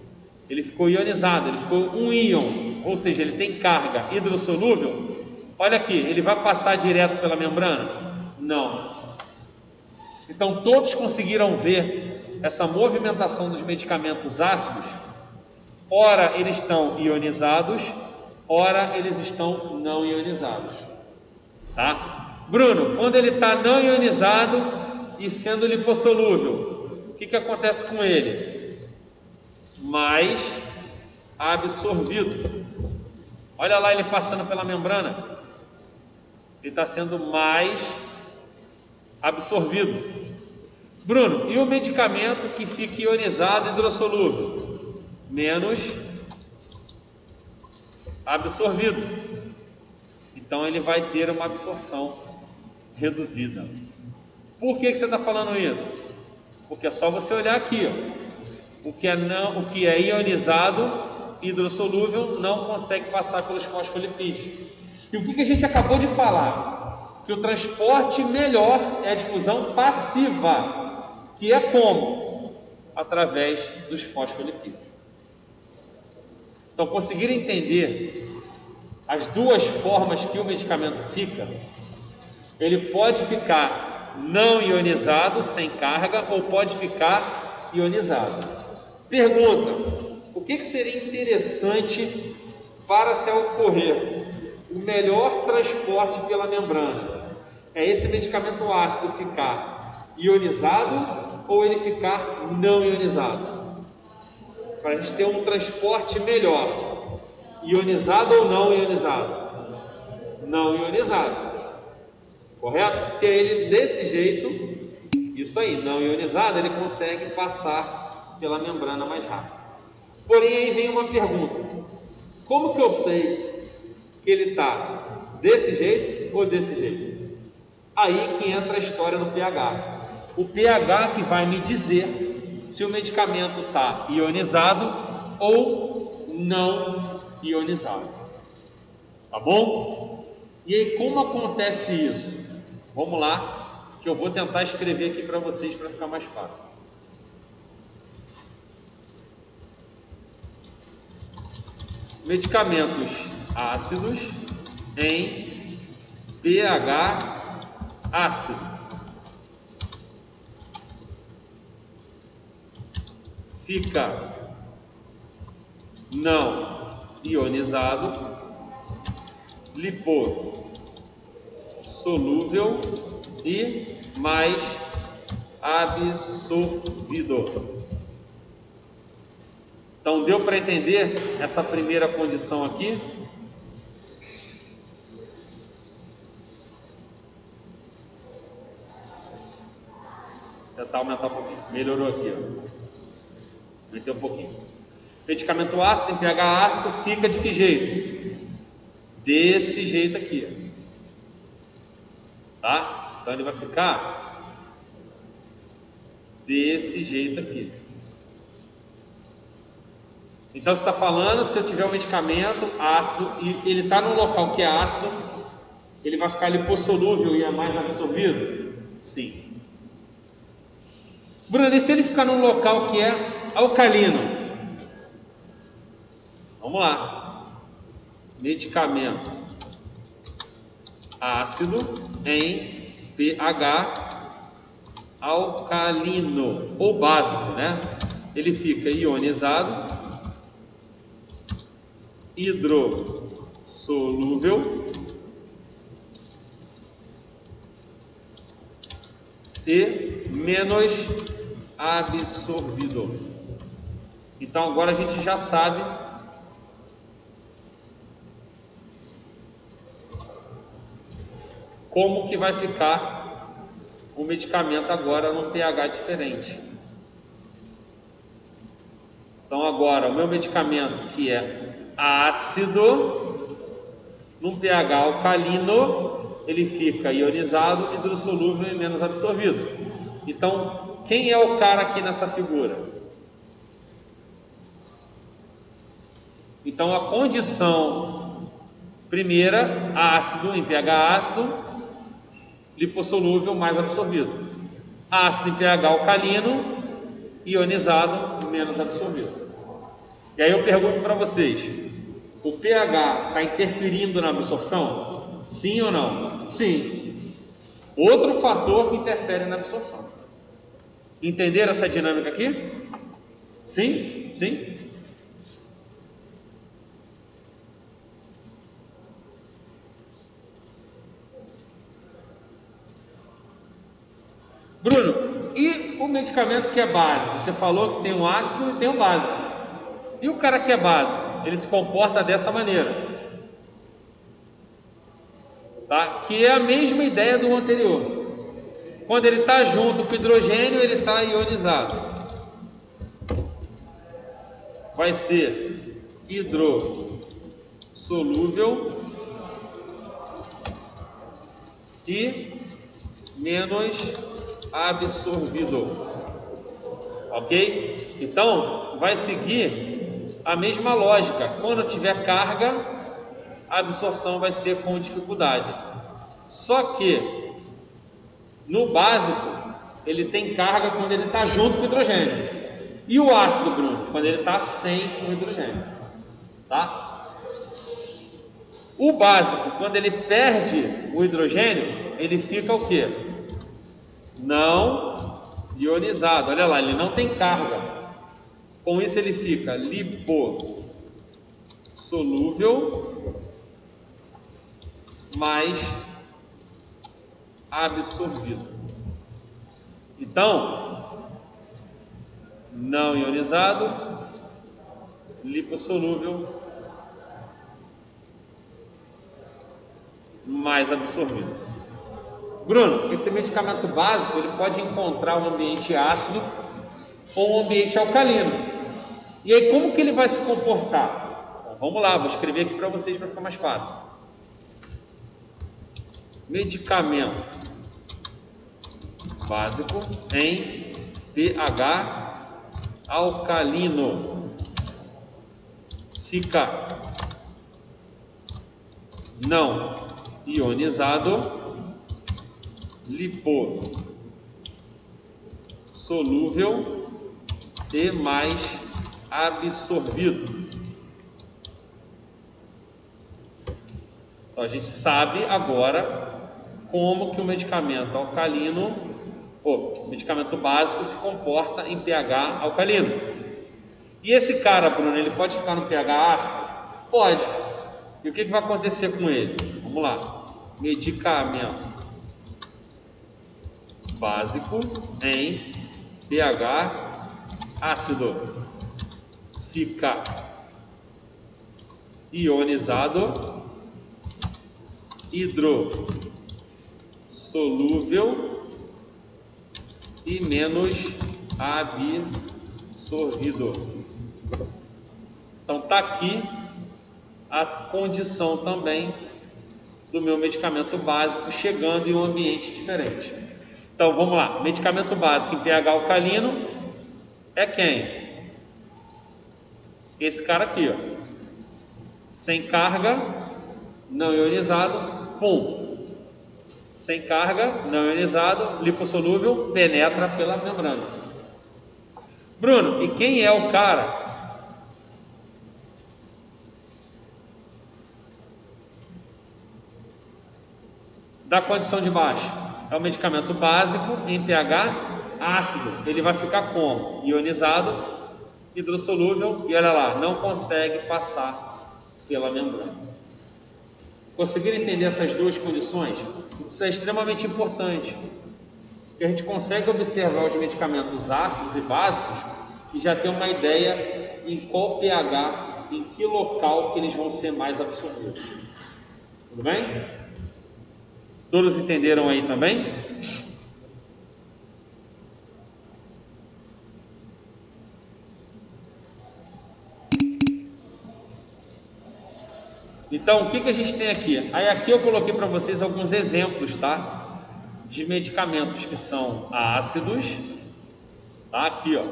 ele ficou ionizado, ele ficou um íon, ou seja, ele tem carga hidrossolúvel. Olha aqui, ele vai passar direto pela membrana? Não. Então todos conseguiram ver essa movimentação dos medicamentos ácidos. Ora eles estão ionizados, ora eles estão não ionizados. Tá? Bruno, quando ele está não ionizado e sendo lipossolúvel, o que acontece com ele? Mais absorvido. Olha lá ele passando pela membrana. Ele está sendo mais absorvido. Bruno, e o medicamento que fica ionizado e hidrossolúvel? Menos absorvido. Então ele vai ter uma absorção reduzida. Por que você está falando isso? Porque é só você olhar aqui, ó. O que é ionizado, hidrossolúvel, não consegue passar pelos fosfolipídios. E o que a gente acabou de falar? Que o transporte melhor é a difusão passiva, que é como? Através dos fosfolipídios. Então, conseguir entender as duas formas que o medicamento fica, ele pode ficar não ionizado, sem carga, ou pode ficar ionizado. Pergunta: o que seria interessante para se ocorrer o melhor transporte pela membrana? É esse medicamento ácido ficar ionizado ou ele ficar não ionizado? Para a gente ter um transporte melhor, ionizado ou não ionizado? Não ionizado. Correto? Porque ele desse jeito, isso aí, não ionizado, ele consegue passar pela membrana mais rápido. Porém, aí vem uma pergunta: como que eu sei que ele está desse jeito ou desse jeito? Aí que entra a história do pH. O pH que vai me dizer se o medicamento está ionizado ou não ionizado. Tá bom? E aí, como acontece isso? Vamos lá, que eu vou tentar escrever aqui para vocês para ficar mais fácil. Medicamentos ácidos em pH ácido. Fica não ionizado, lipossolúvel e mais absorvido. Então, deu para entender essa primeira condição aqui? Vou tentar aumentar um pouquinho. Melhorou aqui, ó. Aumentei um pouquinho. Medicamento ácido em pH ácido fica de que jeito? Desse jeito aqui. Tá? Então ele vai ficar desse jeito aqui. Então você está falando, se eu tiver um medicamento ácido e ele está num local que é ácido, ele vai ficar lipossolúvel e é mais absorvido? Sim. Bruno, e se ele ficar num local que é alcalino? Vamos lá. Medicamento ácido em pH alcalino ou básico, né? Ele fica ionizado, hidrossolúvel e menos absorvido. Então agora a gente já sabe como que vai ficar o medicamento agora num pH diferente. Então agora o meu medicamento que é ácido, num pH alcalino, ele fica ionizado, hidrossolúvel e menos absorvido. Então, quem é o cara aqui nessa figura? Então a condição primeira, ácido em pH ácido, lipossolúvel mais absorvido. Ácido em pH alcalino, ionizado e menos absorvido. E aí eu pergunto para vocês, o pH está interferindo na absorção? Sim ou não? Sim. Outro fator que interfere na absorção. Entenderam essa dinâmica aqui? Sim? Sim? Bruno, e o medicamento que é básico? Você falou que tem um ácido e tem um básico. E o cara que é básico? Ele se comporta dessa maneira. Tá? Que é a mesma ideia do anterior. Quando ele está junto com o hidrogênio, ele está ionizado. Vai ser hidrossolúvel e menos absorvido. Ok? Então, vai seguir a mesma lógica. Quando tiver carga, a absorção vai ser com dificuldade. Só que no básico ele tem carga quando ele está junto com o hidrogênio. E o ácido, Bruno? Quando ele está sem o hidrogênio. Tá? O básico, quando ele perde o hidrogênio, ele fica o quê? Não ionizado. Olha lá, ele não tem carga. Com isso ele fica lipossolúvel mais absorvido. Então, não ionizado, lipossolúvel mais absorvido. Bruno, esse medicamento básico ele pode encontrar um ambiente ácido ou um ambiente alcalino. E aí como que ele vai se comportar? Então, vamos lá, vou escrever aqui para vocês para ficar mais fácil. Medicamento básico em pH alcalino fica não ionizado, lipossolúvel e mais absorvido. Então a gente sabe agora como que o medicamento alcalino, medicamento básico, se comporta em pH alcalino. E esse cara, Bruno, ele pode ficar no pH ácido? Pode. E o que vai acontecer com ele? Vamos lá. Medicamento básico em pH ácido. Fica ionizado, hidrossolúvel e menos absorvido. Então está aqui a condição também do meu medicamento básico chegando em um ambiente diferente. Então vamos lá, medicamento básico em pH alcalino é quem? Esse cara aqui, ó. Sem carga, não ionizado, pum. Sem carga, não ionizado, lipossolúvel, penetra pela membrana. Bruno, e quem é o cara da condição de baixo? É o medicamento básico em pH ácido. Ele vai ficar como? Ionizado, hidrossolúvel e olha lá, não consegue passar pela membrana. Conseguiram entender essas duas condições? Isso é extremamente importante, porque a gente consegue observar os medicamentos ácidos e básicos e já ter uma ideia em qual pH, em que local que eles vão ser mais absorvidos. Tudo bem? Todos entenderam aí também? Então, o que a gente tem aqui? Aí aqui eu coloquei para vocês alguns exemplos, tá? De medicamentos que são ácidos, tá? Aqui, ó.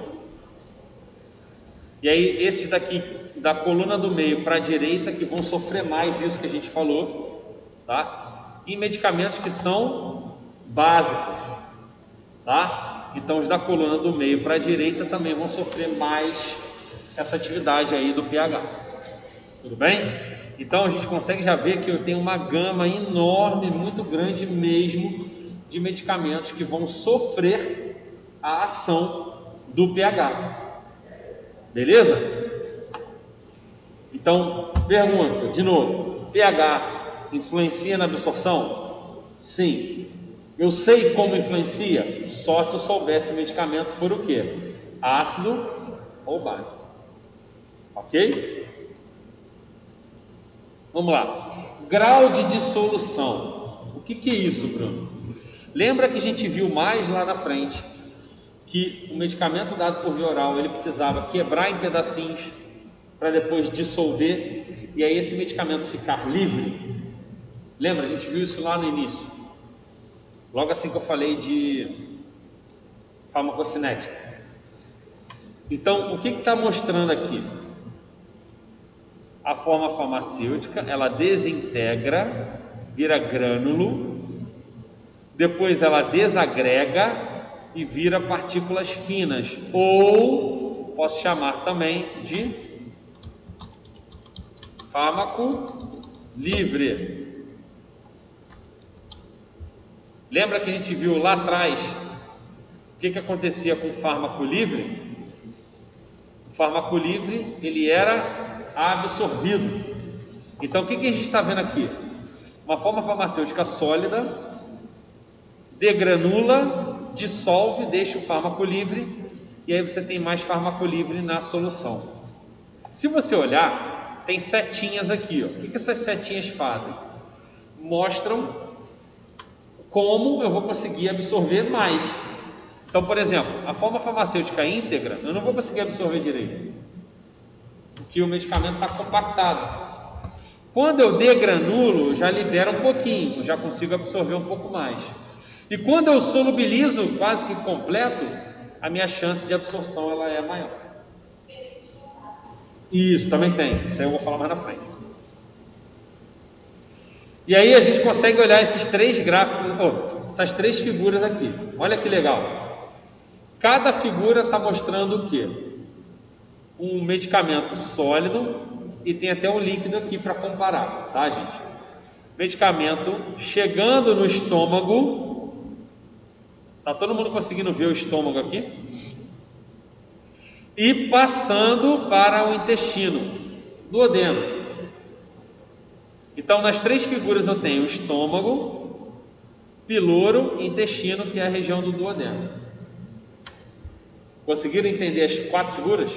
E aí esses daqui da coluna do meio para a direita que vão sofrer mais isso que a gente falou, tá? E medicamentos que são básicos, tá? Então os da coluna do meio para a direita também vão sofrer mais essa atividade aí do pH. Tudo bem? Então a gente consegue já ver que eu tenho uma gama enorme, muito grande mesmo, de medicamentos que vão sofrer a ação do pH. Beleza? Então, pergunta, de novo, pH influencia na absorção? Sim. Eu sei como influencia? Só se eu soubesse o medicamento for o quê? Ácido ou básico. Ok? Vamos lá. Grau de dissolução. O que é isso, Bruno? Lembra que a gente viu mais lá na frente que o medicamento dado por via oral ele precisava quebrar em pedacinhos para depois dissolver e aí esse medicamento ficar livre. Lembra? A gente viu isso lá no início. Logo assim que eu falei de farmacocinética. Então, o que está mostrando aqui? A forma farmacêutica, ela desintegra, vira grânulo, depois ela desagrega e vira partículas finas, ou posso chamar também de fármaco livre. Lembra que a gente viu lá atrás o que acontecia com o fármaco livre? O fármaco livre, ele era absorvido. Então o que a gente está vendo aqui? Uma forma farmacêutica sólida, degranula, dissolve, deixa o fármaco livre e aí você tem mais fármaco livre na solução. Se você olhar, tem setinhas aqui, ó. O que essas setinhas fazem? Mostram como eu vou conseguir absorver mais. Então, por exemplo, a forma farmacêutica íntegra, eu não vou conseguir absorver direito, porque o medicamento está compactado. Quando eu degranulo, eu já libero um pouquinho, eu já consigo absorver um pouco mais. E quando eu solubilizo quase que completo, a minha chance de absorção ela é maior. Isso também tem, isso aí eu vou falar mais na frente. E aí a gente consegue olhar esses três gráficos, essas três figuras aqui. Olha que legal. Cada figura está mostrando o quê? Um medicamento sólido e tem até um líquido aqui para comparar, tá, gente? Medicamento chegando no estômago. Tá todo mundo conseguindo ver o estômago aqui? E passando para o intestino, duodeno. Então, nas três figuras eu tenho o estômago, piloro e intestino, que é a região do duodeno. Conseguiram entender as quatro figuras?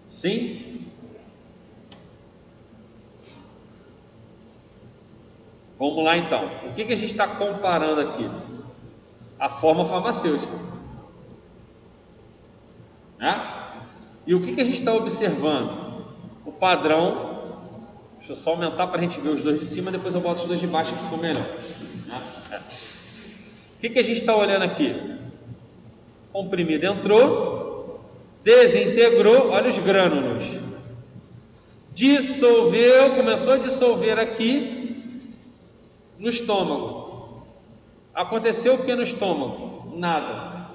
Sim? Vamos lá então. O que a gente está comparando aqui? A forma farmacêutica. Né? E o que a gente está observando? O padrão. Deixa eu só aumentar para a gente ver os dois de cima, depois eu boto os dois de baixo que ficou melhor. O que a gente está olhando aqui? Comprimido entrou, desintegrou, olha os grânulos. Dissolveu, começou a dissolver aqui no estômago. Aconteceu o que no estômago? Nada.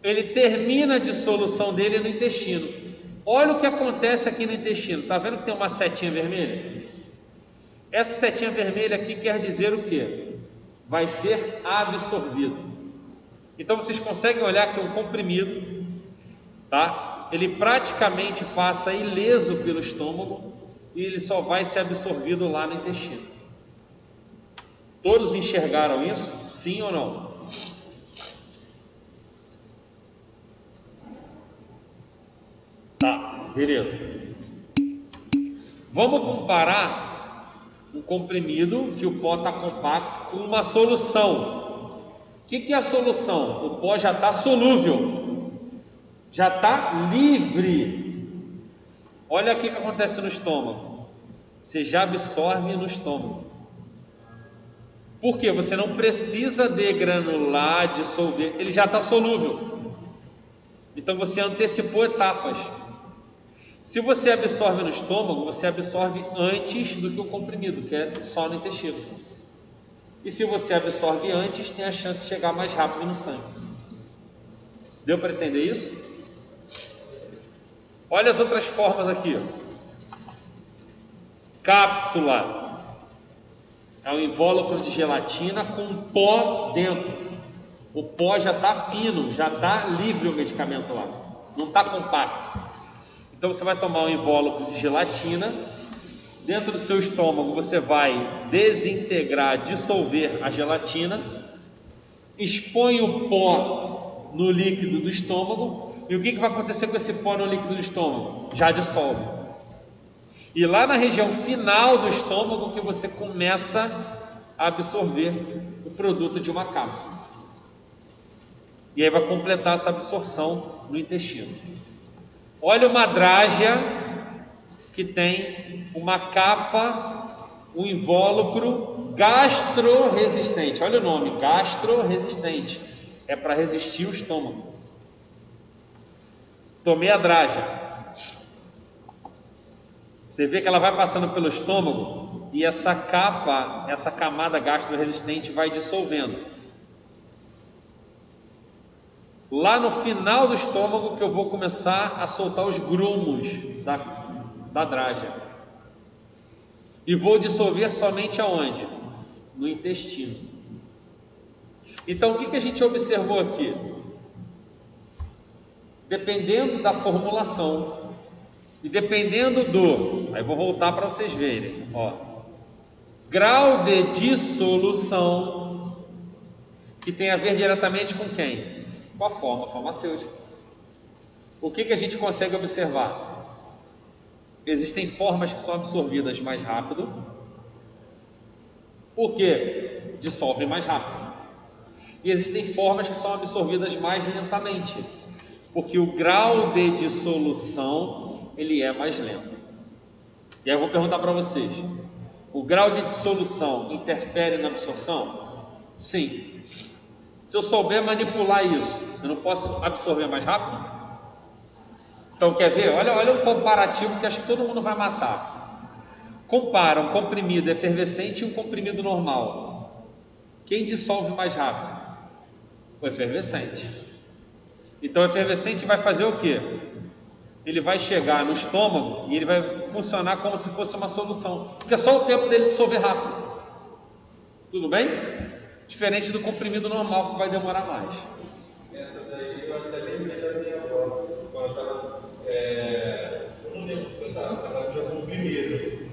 Ele termina a dissolução dele no intestino. Olha o que acontece aqui no intestino. Está vendo que tem uma setinha vermelha? Essa setinha vermelha aqui quer dizer o quê? Vai ser absorvido. Então vocês conseguem olhar que um comprimido, tá? Ele praticamente passa ileso pelo estômago e ele só vai ser absorvido lá no intestino. Todos enxergaram isso? Sim ou não? Tá, beleza. Vamos comparar um comprimido que o pó está compacto com uma solução. O que é a solução? O pó já está solúvel, já está livre. Olha aqui o que acontece no estômago. Você já absorve no estômago. Por quê? Você não precisa degranular, dissolver. Ele já está solúvel. Então você antecipou etapas. Se você absorve no estômago, você absorve antes do que o comprimido, que é só no intestino. E se você absorve antes, tem a chance de chegar mais rápido no sangue. Deu para entender isso? Olha as outras formas aqui. Cápsula. É um invólucro de gelatina com pó dentro. O pó já está fino, já está livre o medicamento lá. Não está compacto. Então você vai tomar um invólucro de gelatina, dentro do seu estômago você vai desintegrar, dissolver a gelatina, expõe o pó no líquido do estômago, e o que vai acontecer com esse pó no líquido do estômago? Já dissolve. E lá na região final do estômago que você começa a absorver o produto de uma cápsula. E aí vai completar essa absorção no intestino. Olha uma drágia que tem uma capa, um invólucro gastroresistente. Olha o nome, gastroresistente. É para resistir o estômago. Tomei a drágia. Você vê que ela vai passando pelo estômago e essa capa, essa camada gastroresistente vai dissolvendo. Lá no final do estômago que eu vou começar a soltar os grumos da drágia. E vou dissolver somente aonde? No intestino. Então o que a gente observou aqui? Dependendo da formulação e dependendo aí vou voltar para vocês verem, ó, grau de dissolução, que tem a ver diretamente com quem? Com a forma farmacêutica. O que a gente consegue observar? Existem formas que são absorvidas mais rápido, porque dissolvem mais rápido. E existem formas que são absorvidas mais lentamente, porque o grau de dissolução ele é mais lento. E aí eu vou perguntar para vocês: o grau de dissolução interfere na absorção? Sim. Se eu souber manipular isso, eu não posso absorver mais rápido? Então quer ver? Olha um comparativo que acho que todo mundo vai matar. Compara um comprimido efervescente e um comprimido normal. Quem dissolve mais rápido? O efervescente. Então o efervescente vai fazer o quê? Ele vai chegar no estômago e ele vai funcionar como se fosse uma solução, porque é só o tempo dele dissolver rápido. Tudo bem? Diferente do comprimido normal, que vai demorar mais. Essa daí eu até lembrei da minha avó, quando eu estava, eu não lembro que eu estava de algum comprimido.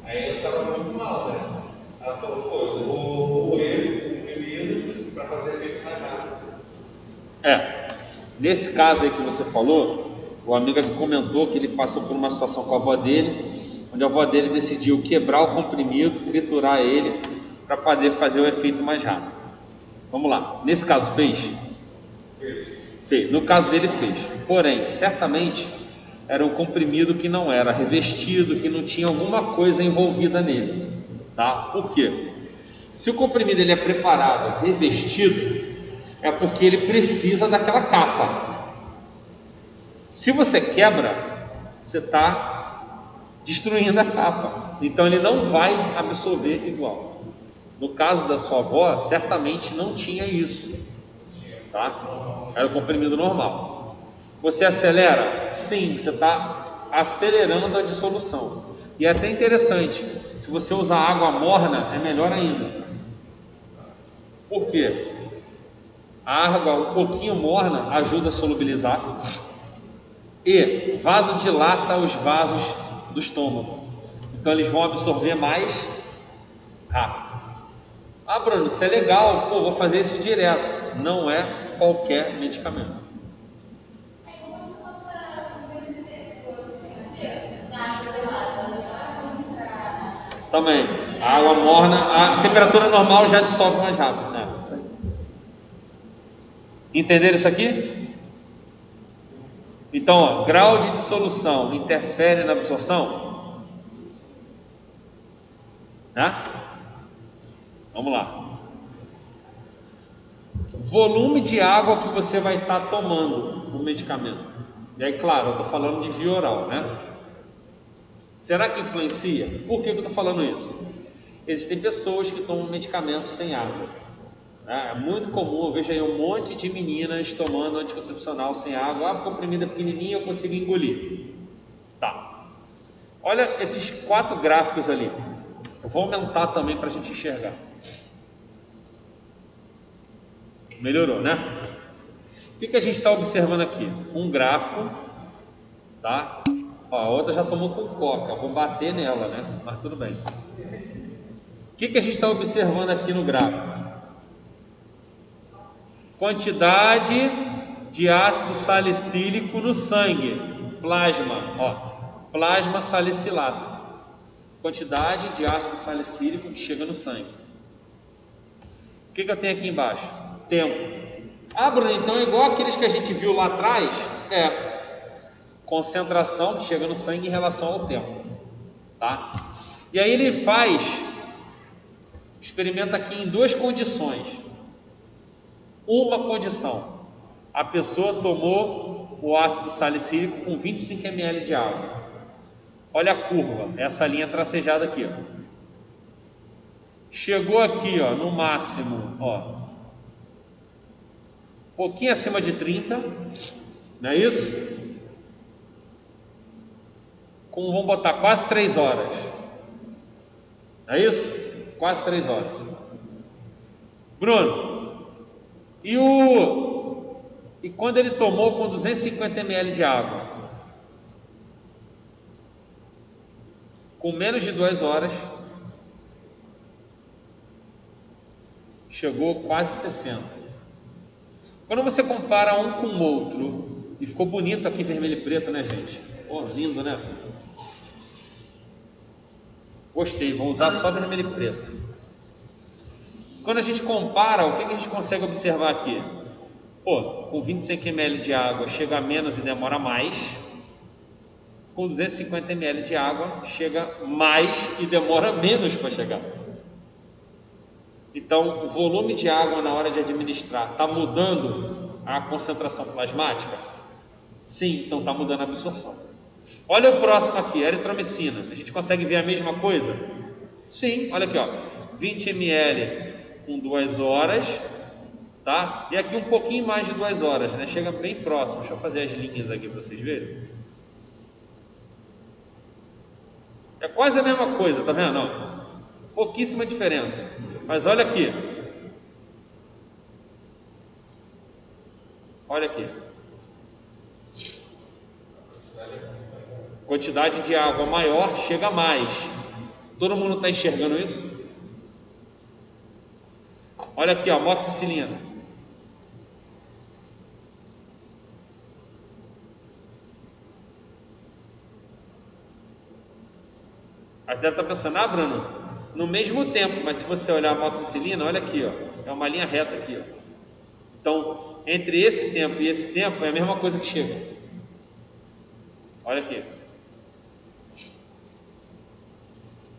Aí eu estava muito mal, né? Ela falou, pô, eu vou roer o comprimido para fazer efeito mais rápido. Nesse caso aí que você falou, o amigo que comentou que ele passou por uma situação com a avó dele, onde a avó dele decidiu quebrar o comprimido, triturar ele, para poder fazer o efeito mais rápido. Vamos lá, nesse caso fez? Fez. No caso dele fez, porém, certamente era um comprimido que não era revestido, que não tinha alguma coisa envolvida nele, tá? Por quê? Se o comprimido ele é preparado, revestido, é porque ele precisa daquela capa. Se você quebra, você está destruindo a capa, então ele não vai absorver igual. No caso da sua avó, certamente não tinha isso, tá? Era o comprimido normal. Você acelera? Sim, você está acelerando a dissolução. E é até interessante, se você usar água morna, é melhor ainda. Por quê? A água um pouquinho morna ajuda a solubilizar e vasodilata os vasos do estômago. Então eles vão absorver mais rápido. Ah, Bruno, isso é legal, pô, vou fazer isso direto. Não é qualquer medicamento. Também, a água morna, a temperatura normal já dissolve mais rápido, né? Entenderam isso aqui? Então, ó, grau de dissolução interfere na absorção? Né? Vamos lá. Volume de água que você vai estar tomando no medicamento. E aí, claro, eu estou falando de via oral, né? Será que influencia? Por que eu estou falando isso? Existem pessoas que tomam medicamentos sem água. É muito comum, eu vejo aí um monte de meninas tomando anticoncepcional sem água. Ah, comprimido é pequenininho, eu consigo engolir. Tá. Olha esses 4 gráficos ali. Eu vou aumentar também para a gente enxergar. Melhorou, né? O que a gente está observando aqui? Um gráfico, tá? Ó, a outra já tomou com coca. Eu vou bater nela, né? Mas tudo bem. O que a gente está observando aqui no gráfico? Quantidade de ácido salicílico no sangue, plasma, ó, plasma salicilato. Quantidade de ácido salicílico que chega no sangue. O que eu tenho aqui embaixo? Tempo. Ah, Bruno, então é igual aqueles que a gente viu lá atrás? Concentração que chega no sangue em relação ao tempo, tá? E aí ele experimenta aqui em 2 condições. Uma condição: a pessoa tomou o ácido salicílico com 25 ml de água. Olha a curva, essa linha tracejada aqui, ó. Chegou aqui, ó, no máximo, ó, um pouquinho acima de 30, não é isso? Vamos botar quase 3 horas, não é isso? Quase 3 horas. Bruno, e quando ele tomou com 250 ml de água? Com menos de 2 horas, chegou quase 60. Quando você compara um com o outro, e ficou bonito aqui vermelho e preto, né, gente? Pô, lindo, né? Gostei, vou usar só vermelho e preto. Quando a gente compara, o que a gente consegue observar aqui? Pô, com 25 ml de água chega a menos e demora mais. Com 250 ml de água chega mais e demora menos para chegar. Então, o volume de água na hora de administrar está mudando a concentração plasmática? Sim, então está mudando a absorção. Olha o próximo aqui, eritromicina. A gente consegue ver a mesma coisa? Sim, olha aqui, ó. 20 ml com 2 horas, tá? E aqui um pouquinho mais de 2 horas, né? Chega bem próximo. Deixa eu fazer as linhas aqui para vocês verem. É quase a mesma coisa, tá vendo? Ó, pouquíssima diferença. Mas olha aqui. Olha aqui. Quantidade de água maior chega mais. Todo mundo está enxergando isso? Olha aqui, ó, amoxicilina. Aí deve estar pensando, ah, Bruno, no mesmo tempo, mas se você olhar a amoxicilina, olha aqui, ó, é uma linha reta aqui, ó. Então, entre esse tempo e esse tempo é a mesma coisa que chega. Olha aqui.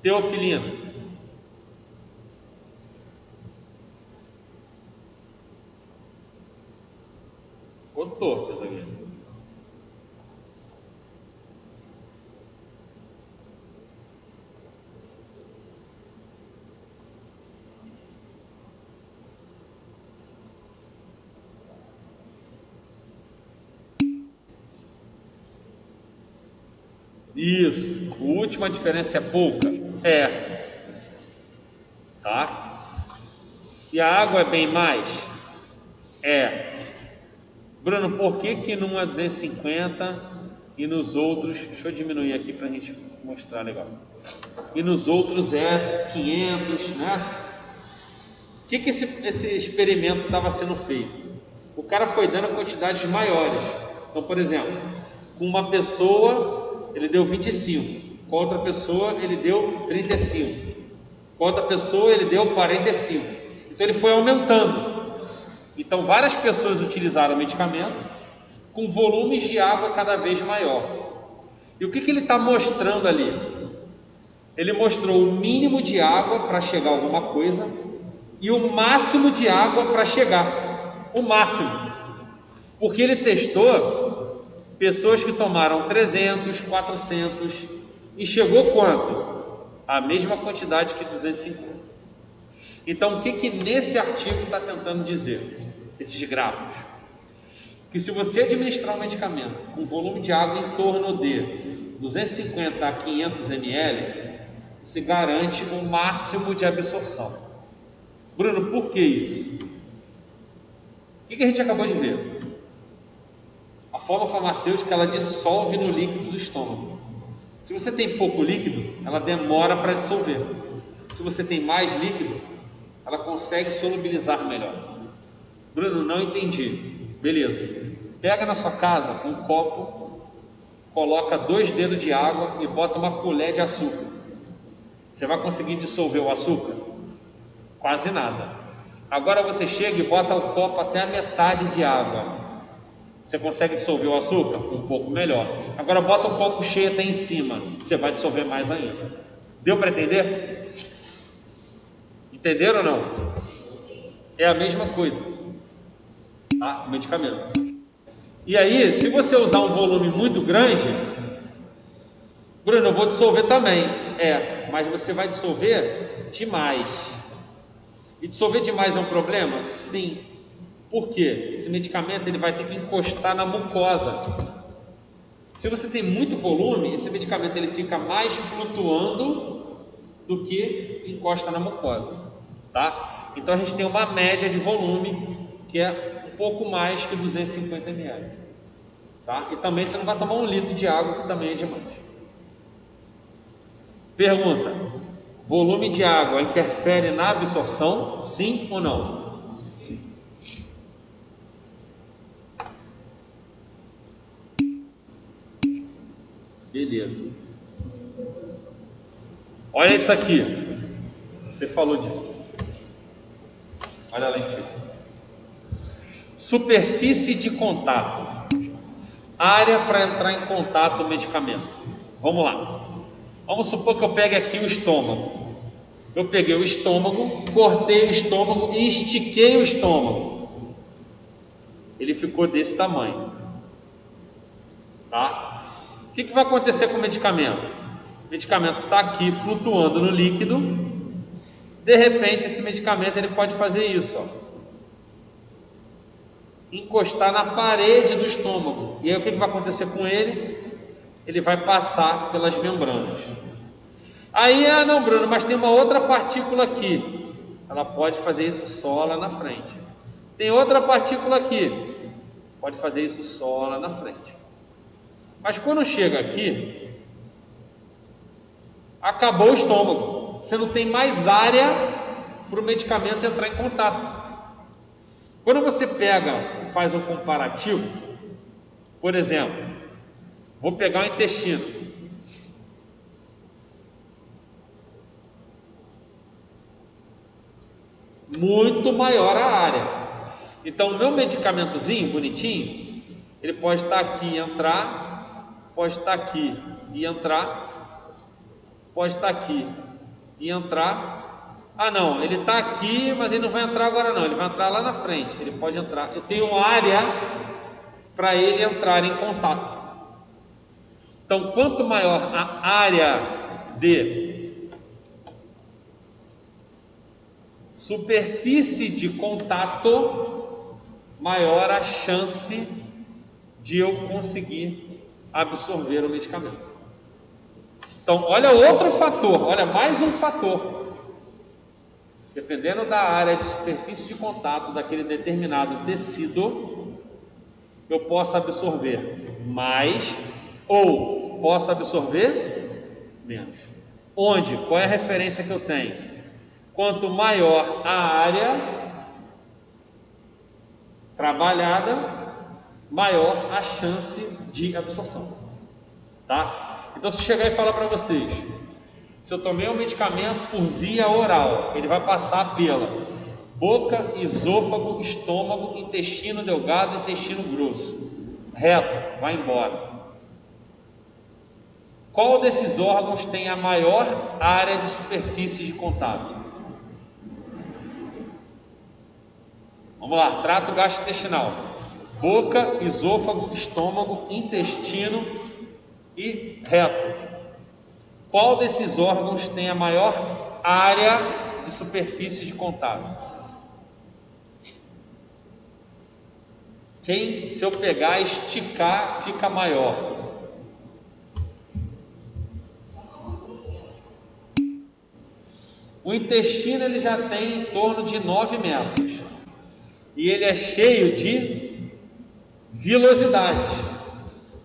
Teofilina. Ficou torto isso aqui. Isso. A última diferença é pouca? É. Tá? E a água é bem mais? É. Bruno, por que que num é 250 e nos outros... Deixa eu diminuir aqui para a gente mostrar legal. E nos outros é 500, né? O que que esse experimento estava sendo feito? O cara foi dando quantidades maiores. Então, por exemplo, com uma pessoa ele deu 25, com outra pessoa ele deu 35, com outra pessoa ele deu 45. Então ele foi aumentando. Então várias pessoas utilizaram o medicamento com volumes de água cada vez maior. E o que que ele está mostrando ali? Ele mostrou o mínimo de água para chegar a alguma coisa e o máximo de água para chegar. O máximo. Porque ele testou pessoas que tomaram 300, 400 e chegou quanto? A mesma quantidade que 250. Então, o que que nesse artigo está tentando dizer? Esses gráficos. Que se você administrar um medicamento com volume de água em torno de 250 a 500 ml, se garante o máximo de absorção. Bruno, por que isso? O que a gente acabou de ver? A fórmula farmacêutica, ela dissolve no líquido do estômago. Se você tem pouco líquido, ela demora para dissolver. Se você tem mais líquido, ela consegue solubilizar melhor. Bruno, não entendi. Beleza. Pega na sua casa um copo, coloca 2 dedos de água e bota uma colher de açúcar. Você vai conseguir dissolver o açúcar? Quase nada. Agora você chega e bota o copo até a metade de água. Você consegue dissolver o açúcar? Um pouco melhor. Agora bota um copo cheio até em cima. Você vai dissolver mais ainda. Deu para entender? Entenderam ou não? É a mesma coisa. Tá? O medicamento. E aí, se você usar um volume muito grande, Bruno, eu vou dissolver também. Mas você vai dissolver demais. E dissolver demais é um problema? Sim. Por quê? Esse medicamento ele vai ter que encostar na mucosa. Se você tem muito volume, esse medicamento ele fica mais flutuando do que encosta na mucosa, tá? Então a gente tem uma média de volume que é um pouco mais que 250 ml, tá? E também você não vai tomar 1 litro de água, que também é demais. Pergunta: volume de água interfere na absorção? Sim ou não? Beleza. Olha isso aqui. Você falou disso. Olha lá em cima. Superfície de contato. Área para entrar em contato o medicamento. Vamos lá. Vamos supor que eu pegue aqui o estômago. Eu peguei o estômago, cortei o estômago e estiquei o estômago. Ele ficou desse tamanho. Tá? que vai acontecer com o medicamento? O medicamento está aqui flutuando no líquido. De repente, esse medicamento ele pode fazer isso, ó, encostar na parede do estômago. E aí o que vai acontecer com ele? Ele vai passar pelas membranas. Aí, não, Bruno, mas tem uma outra partícula aqui. Ela pode fazer isso só lá na frente. Tem outra partícula aqui. Pode fazer isso só lá na frente. Mas quando chega aqui, acabou o estômago. Você não tem mais área para o medicamento entrar em contato. Quando você pega e faz um comparativo, por exemplo, vou pegar o intestino. Muito maior a área. Então, o meu medicamentozinho, bonitinho, ele pode estar aqui e entrar, pode estar aqui e entrar, pode estar aqui e entrar. Não, ele está aqui, mas ele não vai entrar agora não, ele vai entrar lá na frente. Ele pode entrar, eu tenho área para ele entrar em contato. Então, quanto maior a área de superfície de contato, maior a chance de eu conseguir absorver o medicamento. Então, olha outro fator, olha mais um fator. Dependendo da área de superfície de contato daquele determinado tecido, eu posso absorver mais ou posso absorver menos. Onde? Qual é a referência que eu tenho? Quanto maior a área trabalhada, maior a chance de absorção. Tá? Então, se eu chegar e falar para vocês, se eu tomei um medicamento por via oral, ele vai passar pela boca, esôfago, estômago, intestino delgado, intestino grosso, reto, vai embora. Qual desses órgãos tem a maior área de superfície de contato? Vamos lá, trato gastrointestinal: boca, esôfago, estômago, intestino e reto. Qual desses órgãos tem a maior área de superfície de contato? Quem, se eu pegar e esticar, fica maior? O intestino ele já tem em torno de 9 metros. E ele é cheio de vilosidades.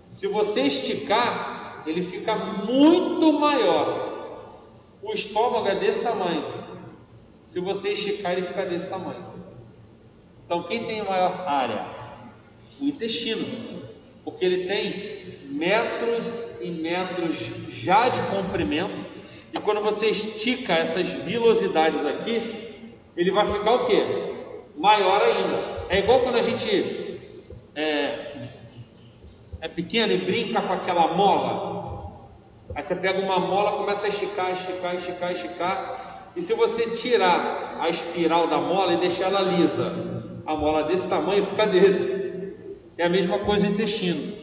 Se você esticar, ele fica muito maior. O estômago é desse tamanho. Se você esticar, ele fica desse tamanho. Então, quem tem a maior área? O intestino, porque ele tem metros e metros já de comprimento. E quando você estica essas vilosidades aqui, ele vai ficar o quê? Maior ainda. É igual quando a gente é pequeno e brinca com aquela mola. Aí você pega uma mola, começa a esticar, esticar, esticar, esticar. E se você tirar a espiral da mola e deixar ela lisa, a mola desse tamanho fica desse. É a mesma coisa o intestino.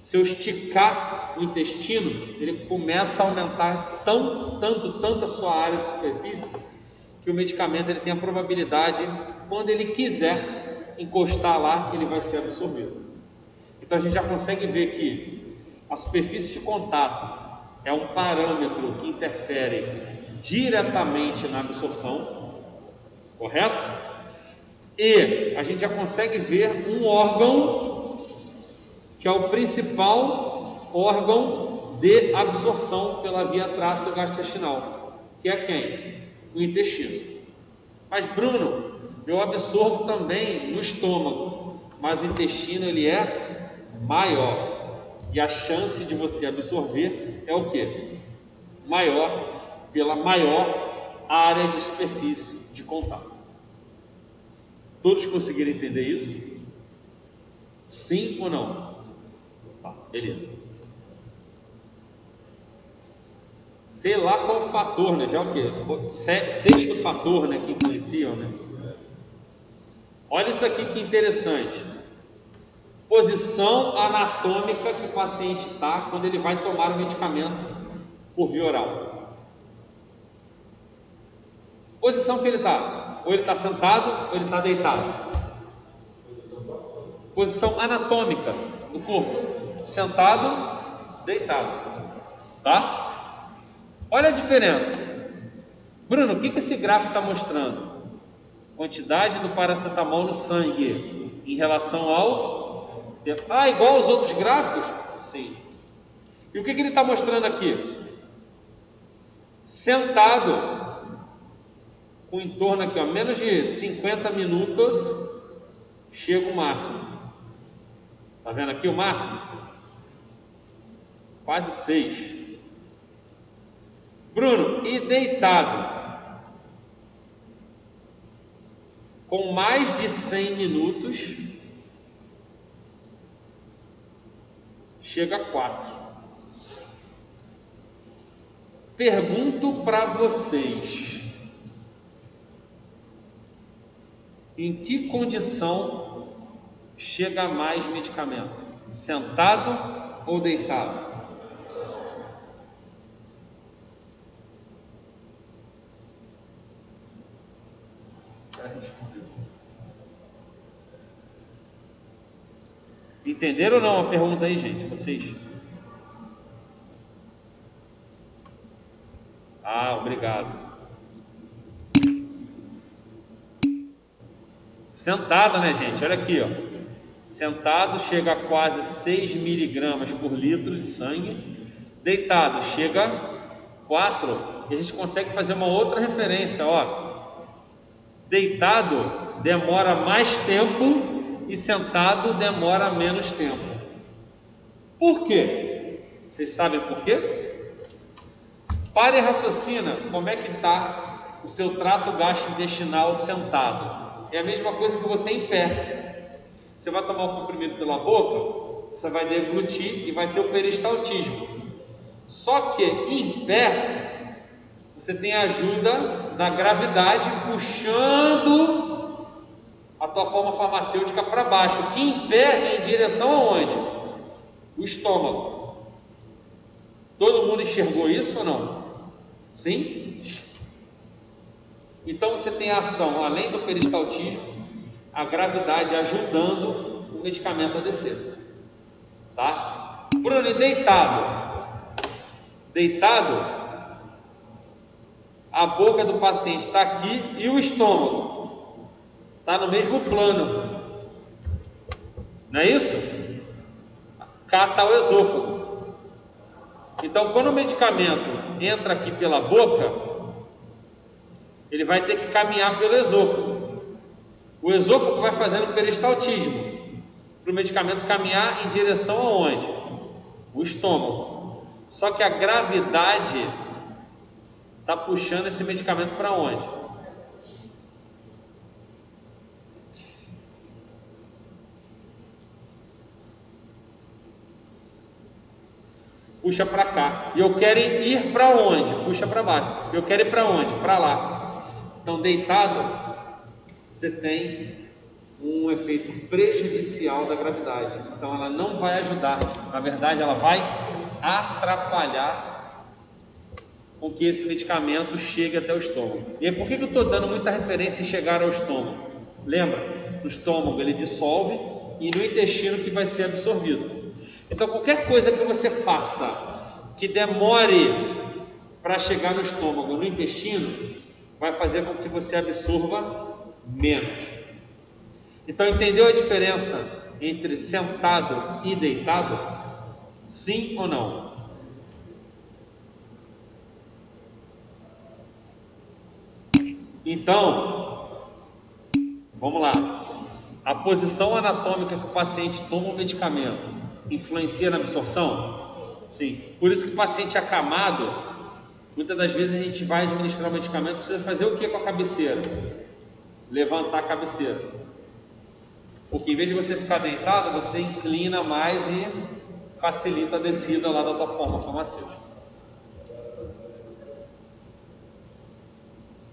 Se eu esticar o intestino, ele começa a aumentar tanto a sua área de superfície, que o medicamento ele tem a probabilidade, quando ele quiser encostar lá, ele vai ser absorvido. Então a gente já consegue ver que a superfície de contato é um parâmetro que interfere diretamente na absorção, correto? E a gente já consegue ver um órgão que é o principal órgão de absorção pela via trato gastrointestinal, que é quem? O intestino. Mas Bruno, eu absorvo também no estômago, mas o intestino ele é maior. E a chance de você absorver é o quê? Maior, pela maior área de superfície de contato. Todos conseguiram entender isso? Sim ou não? Tá, beleza. Sei lá qual o fator, né? Já o quê? Sexto fator, né? Que influenciam, né? Olha isso aqui que interessante. Posição anatômica que o paciente está quando ele vai tomar o medicamento por via oral. Posição que ele está. Ou ele está sentado ou ele está deitado. Posição anatômica do corpo. Sentado, deitado. Tá? Olha a diferença. Bruno, o que esse gráfico está mostrando? Quantidade do paracetamol no sangue em relação ao... igual aos outros gráficos? Sim. E o que ele está mostrando aqui? Sentado, com em torno aqui, menos de 50 minutos, chega o máximo. Tá vendo aqui o máximo? Quase 6. Bruno, e deitado? Com mais de 100 minutos, chega a 4. Pergunto para vocês, em que condição chega mais medicamento? Sentado ou deitado? Entenderam ou não a pergunta aí, gente? Vocês? Obrigado. Sentada, né, gente? Olha aqui, ó. Sentado chega a quase 6 miligramas por litro de sangue. Deitado chega a 4. E a gente consegue fazer uma outra referência, ó. Deitado demora mais tempo e sentado demora menos tempo. Por quê? Vocês sabem por quê? Pare e raciocina como é que está o seu trato gastrointestinal sentado. É a mesma coisa que você em pé. Você vai tomar um comprimido pela boca, você vai deglutir e vai ter o peristaltismo. Só que em pé, você tem a ajuda da gravidade puxando a tua forma farmacêutica para baixo, que em pé é em direção aonde? O estômago. Todo mundo enxergou isso ou não? Sim? Então você tem a ação, além do peristaltismo, a gravidade ajudando o medicamento a descer. Tá? Bruno, e deitado? Deitado, a boca do paciente está aqui e o estômago está no mesmo plano. Não é isso? Cá está o esôfago. Então, quando o medicamento entra aqui pela boca, ele vai ter que caminhar pelo esôfago. O esôfago vai fazendo peristaltismo para o medicamento caminhar em direção aonde? O estômago. Só que a gravidade está puxando esse medicamento para onde? Puxa para cá. E eu quero ir para onde? Puxa para baixo. Eu quero ir para onde? Para lá. Então, deitado, você tem um efeito prejudicial da gravidade. Então, ela não vai ajudar. Na verdade, ela vai atrapalhar com que esse medicamento chegue até o estômago. E aí, por que eu estou dando muita referência em chegar ao estômago? Lembra? No estômago ele dissolve e no intestino que vai ser absorvido. Então, qualquer coisa que você faça que demore para chegar no estômago, no intestino, vai fazer com que você absorva menos. Então, entendeu a diferença entre sentado e deitado? Sim ou não? Então, vamos lá. A posição anatômica que o paciente toma o medicamento influencia na absorção? Sim. Por isso que o paciente acamado, muitas das vezes a gente vai administrar o medicamento, precisa fazer o que com a cabeceira? Levantar a cabeceira. Porque em vez de você ficar deitado, você inclina mais e facilita a descida lá da tua forma farmacêutica.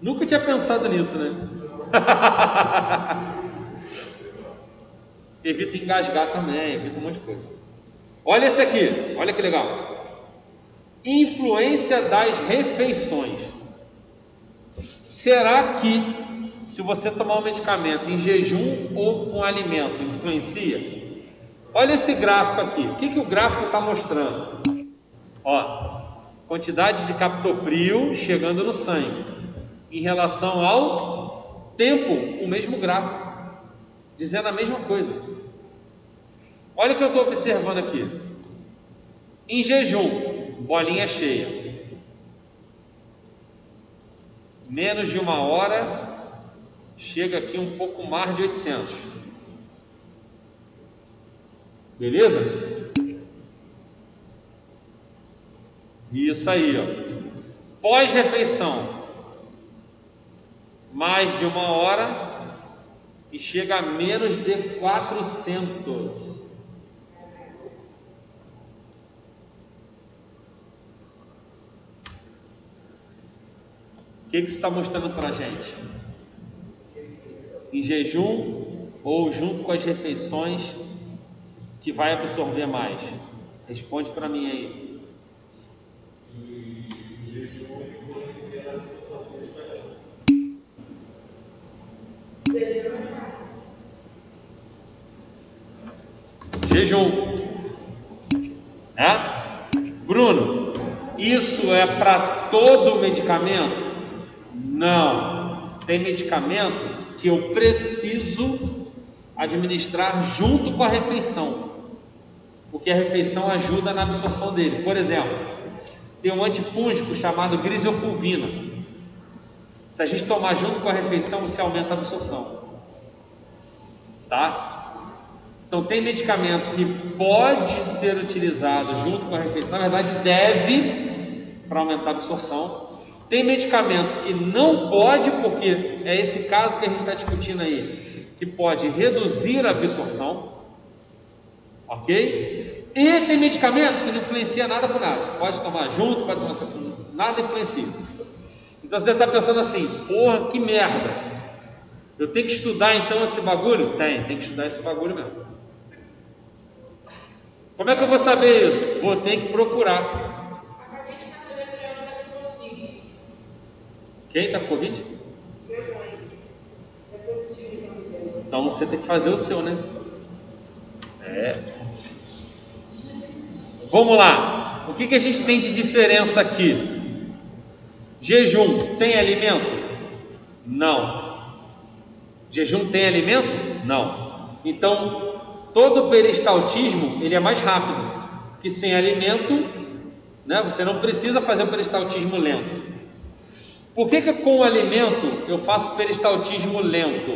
Nunca tinha pensado nisso, né? evita engasgar também, evita um monte de coisa. Olha esse aqui, olha que legal. Influência das refeições. Será que se você tomar um medicamento em jejum ou com alimento influencia? Olha esse gráfico aqui. O que o gráfico está mostrando? Ó, quantidade de captopril chegando no sangue em relação ao tempo, o mesmo gráfico, dizendo a mesma coisa. Olha o que eu estou observando aqui. Em jejum, bolinha cheia. Menos de 1 hora, chega aqui um pouco mais de 800. Beleza? Isso aí, ó. Pós-refeição, mais de 1 hora e chega a menos de 400. O que isso está mostrando para a gente? Em jejum ou junto com as refeições, que vai absorver mais? Responde para mim aí. Jejum, né? Bruno, isso é para todo medicamento? Não, tem medicamento que eu preciso administrar junto com a refeição, porque a refeição ajuda na absorção dele. Por exemplo, tem um antifúngico chamado grisofulvina. Se a gente tomar junto com a refeição, você aumenta a absorção, tá? Então tem medicamento que pode ser utilizado junto com a refeição, na verdade deve, para aumentar a absorção. Tem medicamento que não pode, porque é esse caso que a gente está discutindo aí, que pode reduzir a absorção, ok? E tem medicamento que não influencia nada com nada, pode tomar junto, pode tomar separado, nada influencia. Então você deve estar pensando assim, porra, que merda, eu tenho que estudar então esse bagulho? Tem que estudar esse bagulho mesmo. Como é que eu vou saber isso? Vou ter que procurar. Acabei de receber a Adriana da Covid. Quem está com Covid? Minha mãe. É positivo esse nome dela. Então você tem que fazer o seu, né? Vamos lá. O que a gente tem de diferença aqui? Jejum tem alimento? Não. Jejum tem alimento? Não. Então, todo peristaltismo ele é mais rápido, que sem alimento, né, você não precisa fazer o peristaltismo lento. Por que com o alimento eu faço peristaltismo lento?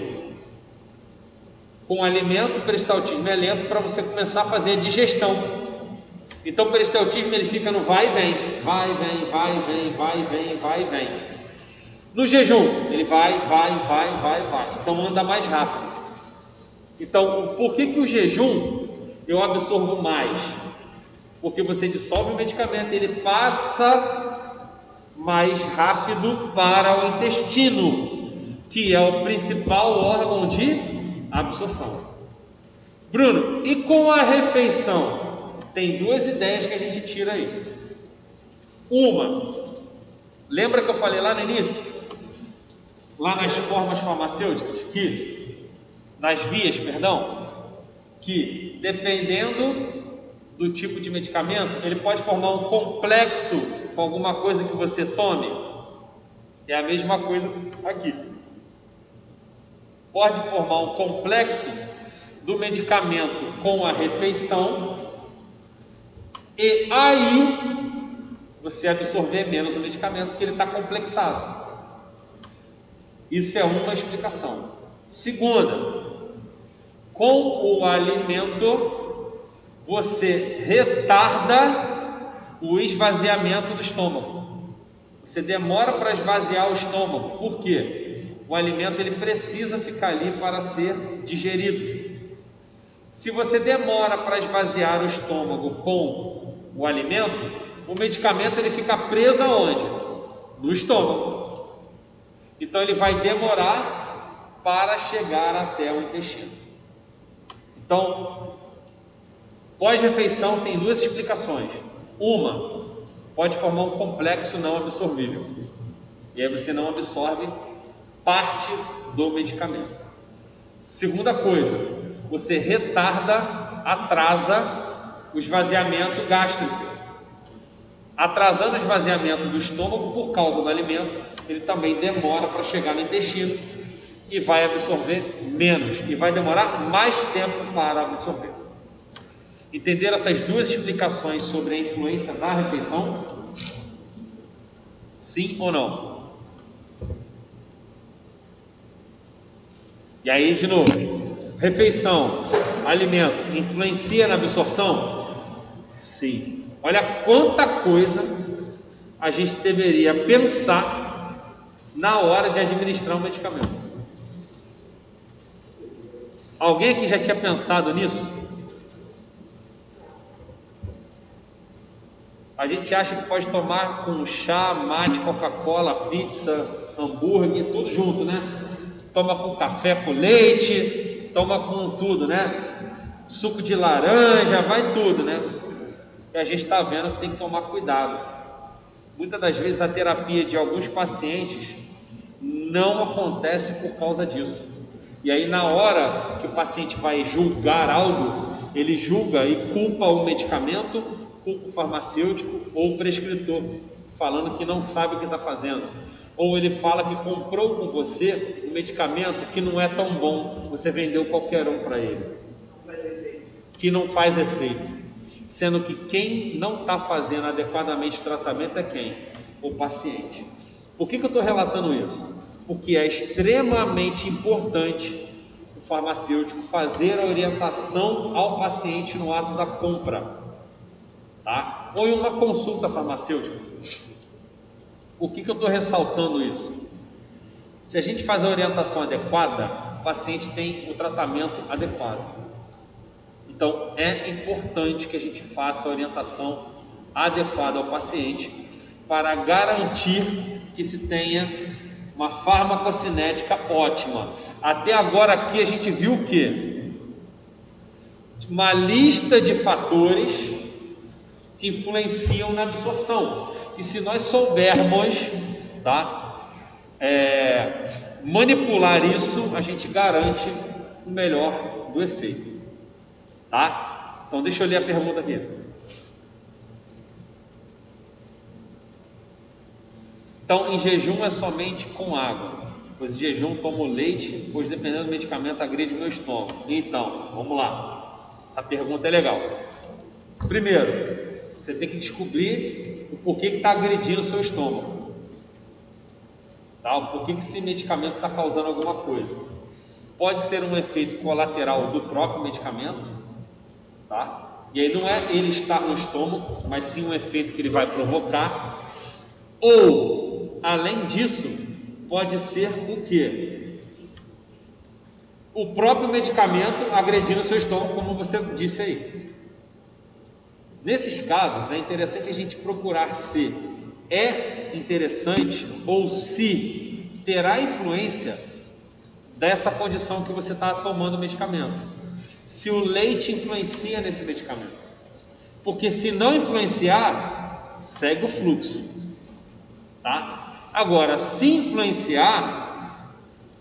Com o alimento, o peristaltismo é lento para você começar a fazer a digestão. Então o peristaltismo ele fica no vai e vem, vai, vem, vai, vem, vai, vem, vai, vem. No jejum, ele vai. Então anda mais rápido. Então, por que o jejum eu absorvo mais? Porque você dissolve o medicamento, ele passa mais rápido para o intestino, que é o principal órgão de absorção. Bruno, e com a refeição? Tem duas ideias que a gente tira aí. Uma, lembra que eu falei lá no início? Lá nas formas farmacêuticas, nas vias, que dependendo do tipo de medicamento, ele pode formar um complexo com alguma coisa que você tome. É a mesma coisa aqui. Pode formar um complexo do medicamento com a refeição e aí você absorver menos o medicamento porque ele está complexado. Isso é uma explicação. Segunda, com o alimento você retarda o esvaziamento do estômago. Você demora para esvaziar o estômago. Por quê? O alimento ele precisa ficar ali para ser digerido. Se você demora para esvaziar o estômago com o alimento, o medicamento ele fica preso aonde? No estômago. Então ele vai demorar para chegar até o intestino. Então, pós-refeição tem duas explicações. Uma, pode formar um complexo não absorvível. E aí você não absorve parte do medicamento. Segunda coisa, você retarda, atrasa o esvaziamento gástrico. Atrasando o esvaziamento do estômago por causa do alimento, ele também demora para chegar no intestino e vai absorver menos. E vai demorar mais tempo para absorver. Entenderam essas duas explicações sobre a influência da refeição? Sim ou não? E aí, de novo, refeição, alimento, influencia na absorção? Sim. Olha quanta coisa a gente deveria pensar na hora de administrar um medicamento. Alguém aqui já tinha pensado nisso? A gente acha que pode tomar com chá, mate, Coca-Cola, pizza, hambúrguer, tudo junto, né? Toma com café, com leite, toma com tudo, né? Suco de laranja, vai tudo, né? E a gente está vendo que tem que tomar cuidado. Muitas das vezes a terapia de alguns pacientes não acontece por causa disso. E aí na hora que o paciente vai julgar algo, ele julga e culpa o medicamento, culpa o farmacêutico ou o prescritor, falando que não sabe o que está fazendo. Ou ele fala que comprou com você um medicamento que não é tão bom, você vendeu qualquer um para ele, que não faz efeito, sendo que quem não está fazendo adequadamente o tratamento é quem? O paciente. Por que eu estou relatando isso? Porque é extremamente importante o farmacêutico fazer a orientação ao paciente no ato da compra, tá? Ou em uma consulta farmacêutica. Por que eu estou ressaltando isso? Se a gente faz a orientação adequada, o paciente tem o tratamento adequado. Então é importante que a gente faça a orientação adequada ao paciente para garantir que se tenha uma farmacocinética ótima. Até agora aqui a gente viu o quê? Uma lista de fatores que influenciam na absorção. E se nós soubermos, tá, manipular isso, a gente garante o melhor do efeito, tá? Então deixa eu ler a pergunta aqui. Então, em jejum é somente com água, pois em jejum tomo leite, pois dependendo do medicamento agride meu estômago. Então, vamos lá. Essa pergunta é legal. Primeiro, você tem que descobrir o porquê que está agredindo o seu estômago, tá? O porquê que esse medicamento está causando alguma coisa. Pode ser um efeito colateral do próprio medicamento, tá? E aí não é ele estar no estômago, mas sim um efeito que ele vai provocar. Ou, além disso, pode ser o quê? O próprio medicamento agredindo o seu estômago, como você disse aí. Nesses casos, é interessante a gente procurar se é interessante ou se terá influência dessa condição que você está tomando o medicamento. Se o leite influencia nesse medicamento. Porque se não influenciar, segue o fluxo. Tá? Agora, se influenciar,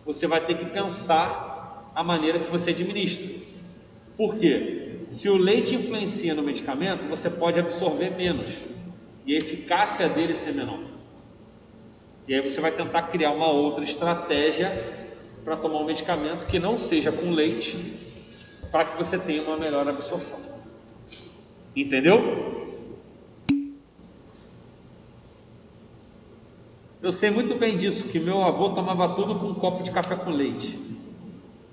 você vai ter que pensar a maneira que você administra. Por quê? Se o leite influencia no medicamento, você pode absorver menos e a eficácia dele ser menor. E aí você vai tentar criar uma outra estratégia para tomar um medicamento que não seja com leite, para que você tenha uma melhor absorção. Entendeu? Eu sei muito bem disso, que meu avô tomava tudo com um copo de café com leite.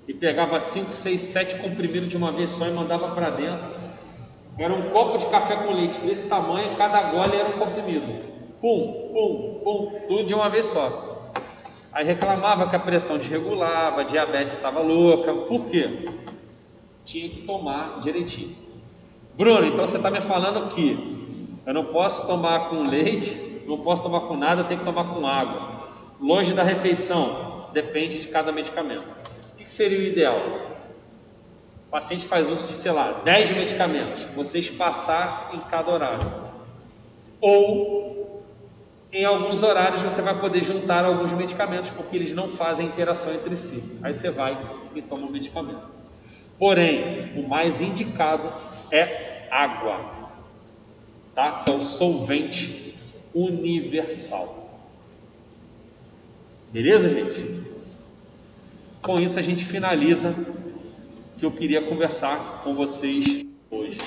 E pegava 5, 6, 7 comprimidos de uma vez só e mandava para dentro. Era um copo de café com leite desse tamanho, cada gole era um comprimido. Pum, pum, pum, tudo de uma vez só. Aí reclamava que a pressão desregulava, a diabetes estava louca. Por quê? Tinha que tomar direitinho. Bruno, então você está me falando que eu não posso tomar com leite, não posso tomar com nada, eu tenho que tomar com água. Longe da refeição, depende de cada medicamento. O que seria o ideal? O paciente faz uso de, sei lá, 10 medicamentos, você espaçar em cada horário. Ou, em alguns horários, você vai poder juntar alguns medicamentos, porque eles não fazem interação entre si. Aí você vai e toma o medicamento. Porém, o mais indicado é água, tá? Que é o solvente universal. Beleza, gente? Com isso a gente finaliza o que eu queria conversar com vocês hoje.